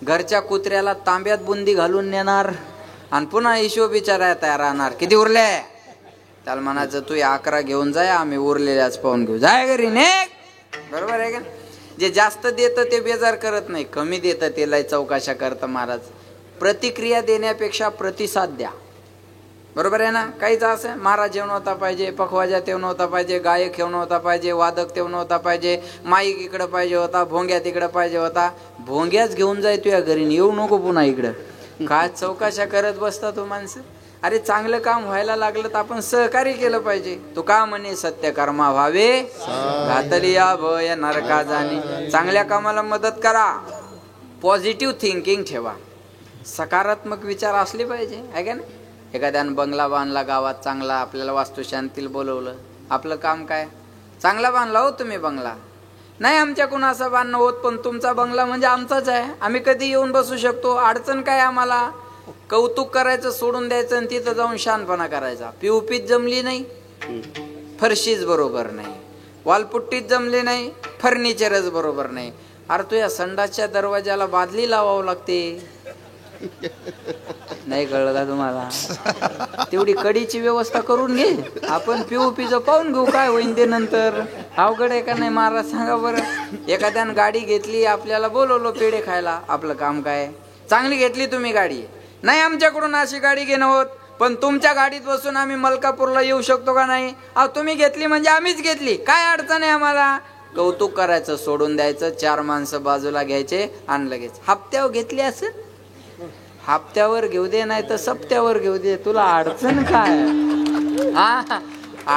घरच्या कुत्र्याला तांब्यात बुंदी घालून नेणार आणि पुन्हा हिशोब विचारायला तयार राहणार. किती उरले? त्याला म्हणायचं तू 11 घेऊन जाय, आम्ही उरलेल्याच पाहून घेऊ, जाय घरी ने. बरोबर आहे का? जे जास्त देतं ते बेजार करत नाही, कमी देतं ते लय चौकाशा करतं महाराज. प्रतिक्रिया देण्यापेक्षा प्रतिसाद द्या, बरोबर आहे ना. काहीच असं महाराज जेवण होता पाहिजे, पखवाजा तेवण होता पाहिजे, गायक ठेवणं होता पाहिजे, वादक तेवण होता पाहिजे, माईक इकडं पाहिजे होता, भोंग्या तिकडं पाहिजे होता. भोंग्याच घेऊन जाय तुझ्या घरी, येऊ नको पुन्हा इकडं. काय चौकाशा करत बसता तो माणसं. अरे चांगलं काम व्हायला लागलं तर आपण सहकार्य केलं पाहिजे. तुका म्हणे सत्य कर्मा व्हावे घातली या भय नरका जाणे. चांगल्या कामाला मदत करा. पॉझिटिव्ह थिंकिंग ठेवा. सकारात्मक विचार असले पाहिजे आहे का नाही. एखाद्यानं बंगला बांधला गावात चांगला, आपल्याला वास्तुशांतीला बोलवलं, आपलं काम काय, चांगला बांधला हो तुम्ही बंगला, नाही आमच्याकडून असं बांधणं होत, पण तुमचा बंगला म्हणजे आमचाच आहे, आम्ही कधी येऊन बसू शकतो, अडचण काय आम्हाला. कौतुक करायचं सोडून द्यायचं आणि तिथं जाऊन शानपणा करायचा. पीओपीत जमली नाही, फरशीच बरोबर नाही, वॉलपुट्टीच जमली नाही, फर्निचरच बरोबर नाही. अरे तू या संडासच्या दरवाजाला बादली लावावं लागते. नाही कळलं का तुम्हाला. तेवढी कडीची व्यवस्था करून घे. आपण पीओपीचं पाहून घेऊ काय होईन ते नंतर. अवघड आहे का नाही महाराज सांगा बरं. एखाद्यानं गाडी घेतली, आपल्याला बोलवलं पेढे खायला, आपलं काम काय. चांगली घेतली तुम्ही गाडी, नाही आमच्याकडून अशी गाडी घेणं होत, पण तुमच्या गाडीत बसून आम्ही मलकापूरला येऊ शकतो का नाही. तुम्ही घेतली म्हणजे आम्हीच घेतली, काय अडचण आहे आम्हाला. कौतुक करायचं सोडून द्यायचं. 4 माणसं बाजूला घ्यायचे आणि लगेच हप्त्यावर घेतली असेल, हप्त्यावर घेऊ दे नाही तर सप्त्यावर घेऊ दे, तुला अडचण काय. हा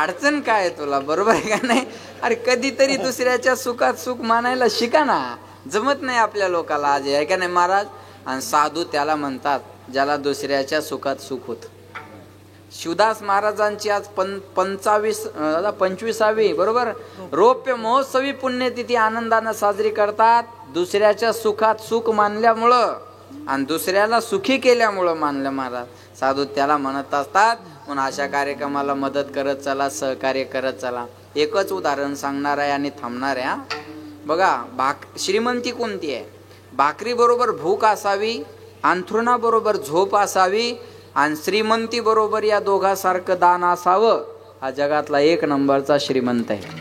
अडचण काय तुला, बरोबर आहे का नाही. अरे कधीतरी दुसऱ्याच्या सुखात सुख मानायला शिका ना. जमत नाही आपल्या लोकाला आज आहे का नाही महाराज. आणि साधू त्याला म्हणतात ज्याला दुसऱ्याच्या सुखात सुख होत. शिवदास महाराजांची आज 25वी बरोबर रौप्य महोत्सवी पुण्यतिथी आनंदानं साजरी करतात. दुसऱ्याच्या सुखात सुख मानल्यामुळं आणि दुसऱ्याला सुखी केल्यामुळं मानलं महाराज. साधू त्याला म्हणत असतात. म्हणून अशा कार्यक्रमाला मदत करत चला, सहकार्य करत चला. एकच उदाहरण सांगणार आहे आणि थांबणार आहे. बघा श्रीमंती कोणती आहे. भाकरी बरोबर भूक असावी, अंथरुणा बरोबर झोप असावी आणि श्रीमंती बरोबर या दोघांसारखं दान असावं. हा जगातला 1 नंबरचा श्रीमंत आहे.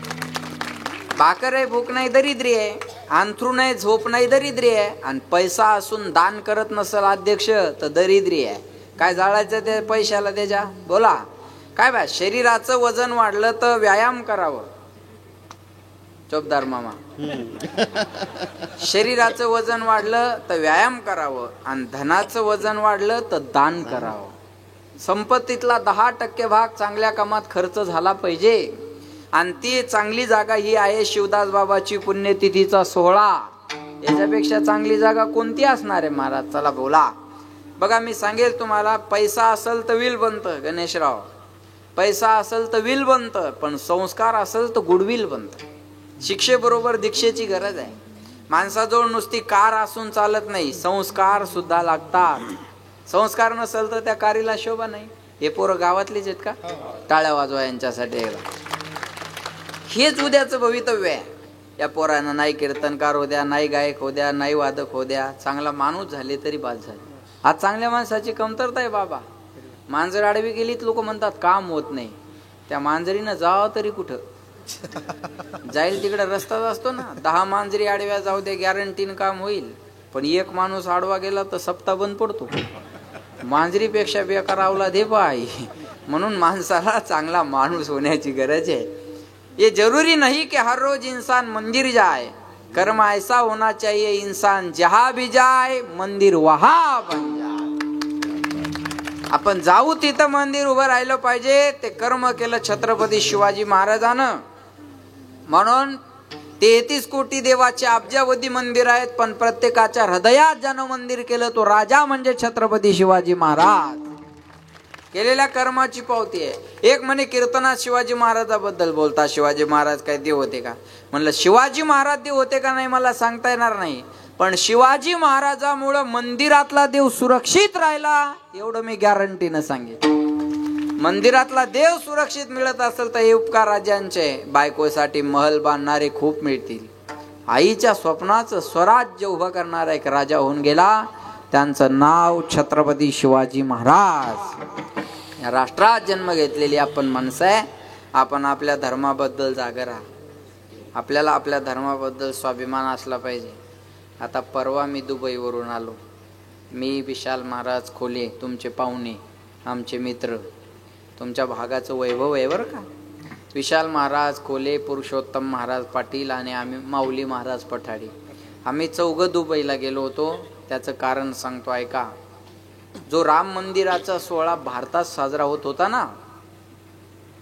भाकर आहे भूक नाही दरिद्री आहे, अंथरूण आहे झोप नाही दरिद्री आहे, आणि पैसा असून दान करत नसेल अध्यक्ष तर दरिद्री आहे. काय जाळायचं ते पैशाला त्याच्या. बोला काय बा. शरीराचं वजन वाढलं तर व्यायाम करावं. चोपदार मामा. शरीराचं वजन वाढलं तर व्यायाम करावं आणि धनाचं वजन वाढलं तर दान करावं. संपत्तीतला 10% भाग चांगल्या कामात खर्च झाला पाहिजे. आणि ती चांगली जागा ही आहे शिवदास बाबाची पुण्यतिथीचा सोहळा. याच्यापेक्षा चांगली जागा कोणती असणार आहे महाराज. चला बोला. बघा मी सांगेल तुम्हाला. पैसा असेल तर विल बनतं गणेशराव, पैसा असेल तर विल बनतं, पण संस्कार असेल तर गुडविल बनतं. शिक्षेबरोबर दीक्षेची गरज आहे. माणसाजवळ नुसती कार असून चालत नाही, संस्कार सुद्धा लागतात. संस्कार नसेल तर त्या कारीला शोभा नाही. हे पोरं गावातलीच आहेत का. टाळ्या वाजवा यांच्यासाठी. हेच उद्याचं भवितव्य आहे. या पोरांना नाही कीर्तनकार हो द्या, नाही गायक हो द्या, नाही वादक हो द्या, चांगला माणूस झाले तरी बाद झाले. आज चांगल्या माणसाची कमतरता आहे बाबा. मांजर आडवी गेलीत लोक म्हणतात काम होत नाही. त्या मांजरीनं जावं तरी कुठं जाईल. तिकडे रस्ताच असतो ना. 10 मांजरी आडव्या जाऊ दे, गॅरंटीन काम होईल. पण 1 माणूस आडवा गेला तर सप्ताह बंद पडतो. मांजरीपेक्षा बेकार आवला दे बाई. म्हणून माणसाला चांगला माणूस होण्याची गरज आहे. ये जरूरी नहीं कि हर रोज इंसान मंदिर जाए, कर्म ऐसा होना चाहिए इंसान जहां भी जाए मंदिर वहां बन जाए. आपण जाऊ तिथं मंदिर उभं राहिलं पाहिजे. ते कर्म केलं छत्रपती शिवाजी महाराजानं. म्हणून 33 कोटी देवाचे अब्जावधी मंदिर आहेत, पण प्रत्येकाच्या हृदयात ज्यानं मंदिर केलं तो राजा म्हणजे छत्रपती शिवाजी महाराज. केलेल्या कर्माची पावती आहे. एक म्हणे कीर्तनात शिवाजी महाराजाबद्दल बोलता. शिवाजी महाराज काय देव होते का. म्हणलं शिवाजी महाराज देव होते का नाही मला सांगता येणार नाही, पण शिवाजी महाराजामुळं मंदिरातला देव सुरक्षित राहिला एवढं मी गॅरंटीनं सांगेन. मंदिरातला देव सुरक्षित मिळत असेल तर हे उपकार राजांचे. बायकोसाठी महल बांधणारे खूप मिळतील. आईच्या स्वप्नाचं स्वराज्य उभं करणारा एक राजा होऊन गेला. त्यांचं नाव छत्रपती शिवाजी महाराज. या राष्ट्रात जन्म घेतलेली आपण माणसं आहे. आपण आपल्या धर्माबद्दल जागर राहा. आपल्याला आपल्या धर्माबद्दल स्वाभिमान असला पाहिजे. आता परवा मी दुबईवरून आलो. मी विशाल महाराज खोले, तुमचे पाहुणे, आमचे मित्र, तुमच्या भागाचं वैभव आहे बरं का. विशाल महाराज खोले, पुरुषोत्तम महाराज पाटील आणि आम्ही माऊली महाराज पठाडी. आम्ही 4 दुबईला गेलो होतो. त्याचं कारण सांगतो ऐका. जो राम मंदिराचा सोहळा भारतात साजरा होत होता ना,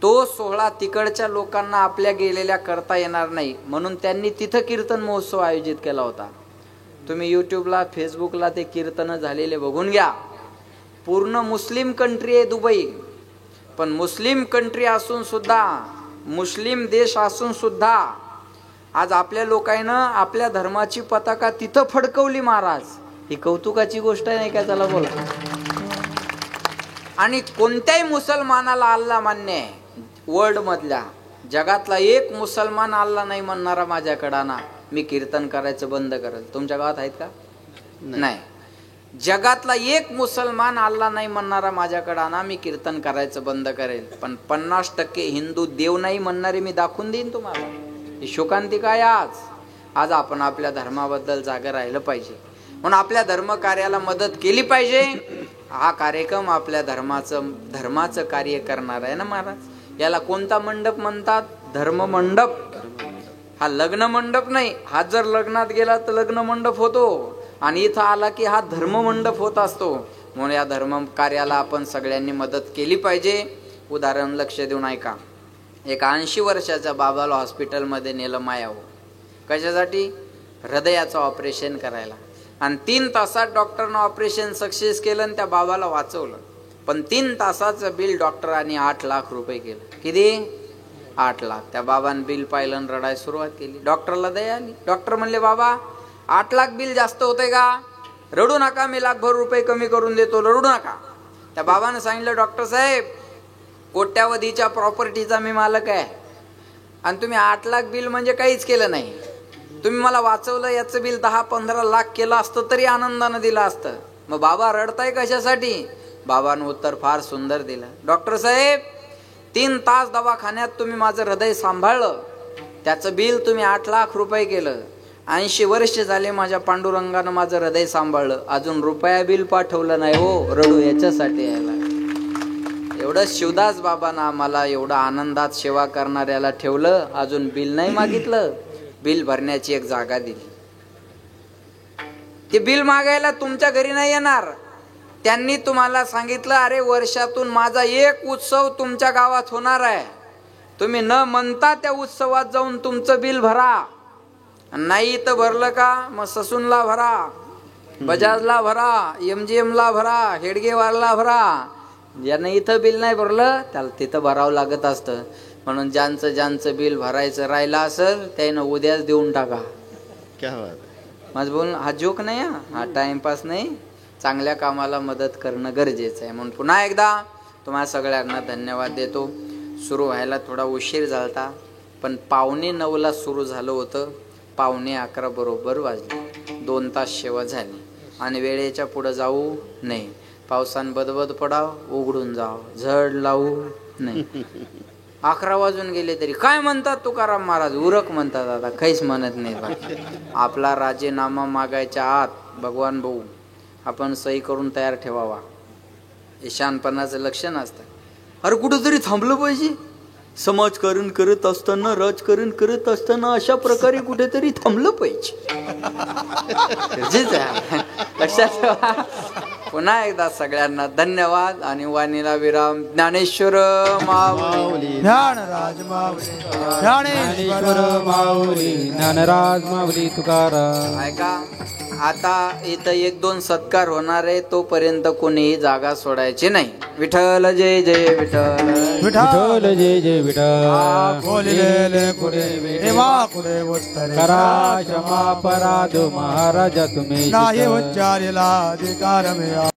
तो सोहळा तिकडच्या लोकांना आपल्या गेलेल्या करता येणार नाही, म्हणून त्यांनी तिथं कीर्तन महोत्सव आयोजित केला होता. तुम्ही यूट्यूबला फेसबुकला ते कीर्तन झालेले बघून घ्या. पूर्ण मुस्लिम कंट्री आहे दुबई, पण मुस्लिम कंट्री असून सुद्धा, मुस्लिम देश असून सुद्धा आज आपल्या लोकांना आपल्या धर्माची पताका तिथं फडकवली महाराज. ही कौतुकाची गोष्ट आहे नाही का? त्याला बोला. आणि कोणत्याही मुसलमानाला अल्लाह मान्य आहे. वर्ल्ड मधल्या जगातला एक मुसलमान अल्लाह नाही म्हणणारा माझ्याकडं ना, मी कीर्तन करायचं बंद करेल. तुमच्या गावात आहेत का? नाही. जगातला एक मुसलमान अल्लाह नाही म्हणणारा माझ्याकडं ना, मी कीर्तन करायचं बंद करेल. पण 50% हिंदू देव नाही म्हणणारे मी दाखवून देईन तुम्हाला. ही शोकांतिका आहे आज. आज आपण आपल्या धर्माबद्दल जागा राहिलं पाहिजे, म्हणून आपल्या धर्म कार्याला मदत केली पाहिजे. हा कार्यक्रम आपल्या धर्माचं कार्य करणार आहे ना महाराज. याला कोणता मंडप म्हणतात? धर्म मंडप. हा लग्न मंडप नाही. हा जर लग्नात गेला तर लग्न मंडप होतो, आणि इथं आला की हा धर्म मंडप होत असतो. म्हणून या धर्म कार्याला आपण सगळ्यांनी मदत केली पाहिजे. उदाहरण लक्ष देऊन ऐका. एक 80 वर्षाच्या बाबाला हॉस्पिटलमध्ये नेलं मायाव. कशासाठी? हृदयाचं ऑपरेशन करायला. आणि 3 तासात डॉक्टरनं ऑपरेशन सक्सेस केलं आणि त्या बाबाला वाचवलं. पण 3 तासाचं बिल डॉक्टरांनी 8 लाख रुपये केलं. किती? 8 लाख. त्या बाबांनी बिल पाहिलं आणि रडायला सुरुवात केली. डॉक्टरला दया आली. डॉक्टर म्हणले, बाबा 8 लाख बिल जास्त होतंय का? रडू नका, मी लाखभर रुपये कमी करून देतो, रडू नका. त्या बाबानं सांगितलं, डॉक्टर साहेब, कोट्यावधीच्या प्रॉपर्टीचा मी मालक आहे, आणि तुम्ही 8 लाख बिल म्हणजे काहीच केलं नाही. तुम्ही मला वाचवलं, याचं बिल 10-15 लाख केलं असतं तरी आनंदानं दिलं असतं. मग बाबा रडताय कशासाठी? बाबानं उत्तर फार सुंदर दिलं. डॉक्टर साहेब, 3 तास दवाखान्यात तुम्ही माझं हृदय सांभाळलं, त्याचं बिल तुम्ही 8 लाख रुपये केलं. 80 वर्ष झाले माझ्या पांडुरंगानं माझं हृदय सांभाळलं, अजून रुपया बिल पाठवलं नाही हो, रडू याच्यासाठी यायला. एवढं शिवदास बाबांना आम्हाला एवढं आनंदात सेवा करणाऱ्याला ठेवलं, अजून बिल नाही मागितलं. बिल भरण्याची एक जागा दिली. ते बिल मागायला तुमच्या घरी नाही येणार. त्यांनी तुम्हाला सांगितलं, अरे वर्षातून माझा एक उत्सव तुमच्या गावात होणार आहे, तुम्ही न म्हणता त्या उत्सवात जाऊन तुमचं बिल भरा. नाही तर भरलं का मग ससूनला भरा, बजाजला भरा, MGM ला भरा, हेडगेवारला भरा. ज्यानं इथं बिल नाही भरलं त्याला तिथं भरावं लागत असतं. म्हणून ज्यांचं बिल भरायचं राहिलं असेल त्यानं उद्याच देऊन टाका. क्या बात आहे. माझं बोलणं हा जोक नाही, हा टाइमपास नाही. चांगल्या कामाला मदत करणं गरजेचं आहे. म्हणून पुन्हा एकदा तुम्हाला सगळ्यांना धन्यवाद देतो. सुरू व्हायला थोडा उशीर झाला, पण 9:45ला सुरू झालं होतं. 11:45 बरोबर वाजले. 2 तास सेवा झाली. आणि वेळेच्या पुढं जाऊ नये. पावसानं बदबद पडाव, उघडून जाव, झड लावू नाही. 11 वाजून गेले तरी काय म्हणतात तुकाराम महाराज? उरक म्हणतात. आता काहीच म्हणत नाही. आपला राजीनामा मागायच्या आत भगवान भाऊ आपण सही करून तयार ठेवावा. हे शहाणपणाचं लक्षण असतं. अरे कुठंतरी थांबलं पाहिजे. समाजकारण करत असताना, राजकारण करत असताना अशा प्रकारे कुठेतरी थांबलं पाहिजे. लक्षात ठेवा. पुन्हा एकदा सगळ्यांना धन्यवाद आणि वाणीला विराम. ज्ञानेश्वर माऊली, ज्ञानराज माऊली, ज्ञानेश्वर माऊली, ज्ञानराज माऊली तुकाराम. ऐका, आता इथं 1-2 सत्कार होणार आहे, तोपर्यंत कोणीही जागा सोडायची नाही. विठ्ठल जय जय विठ्ठल, विठ्ठल जय जय विठ्ठल. बोलिले पुढे देवा पुढे उत्तरे करा क्षमा अपराध महाराजा तुम्ही. नाही उच्चारिला अधिकार मिळा.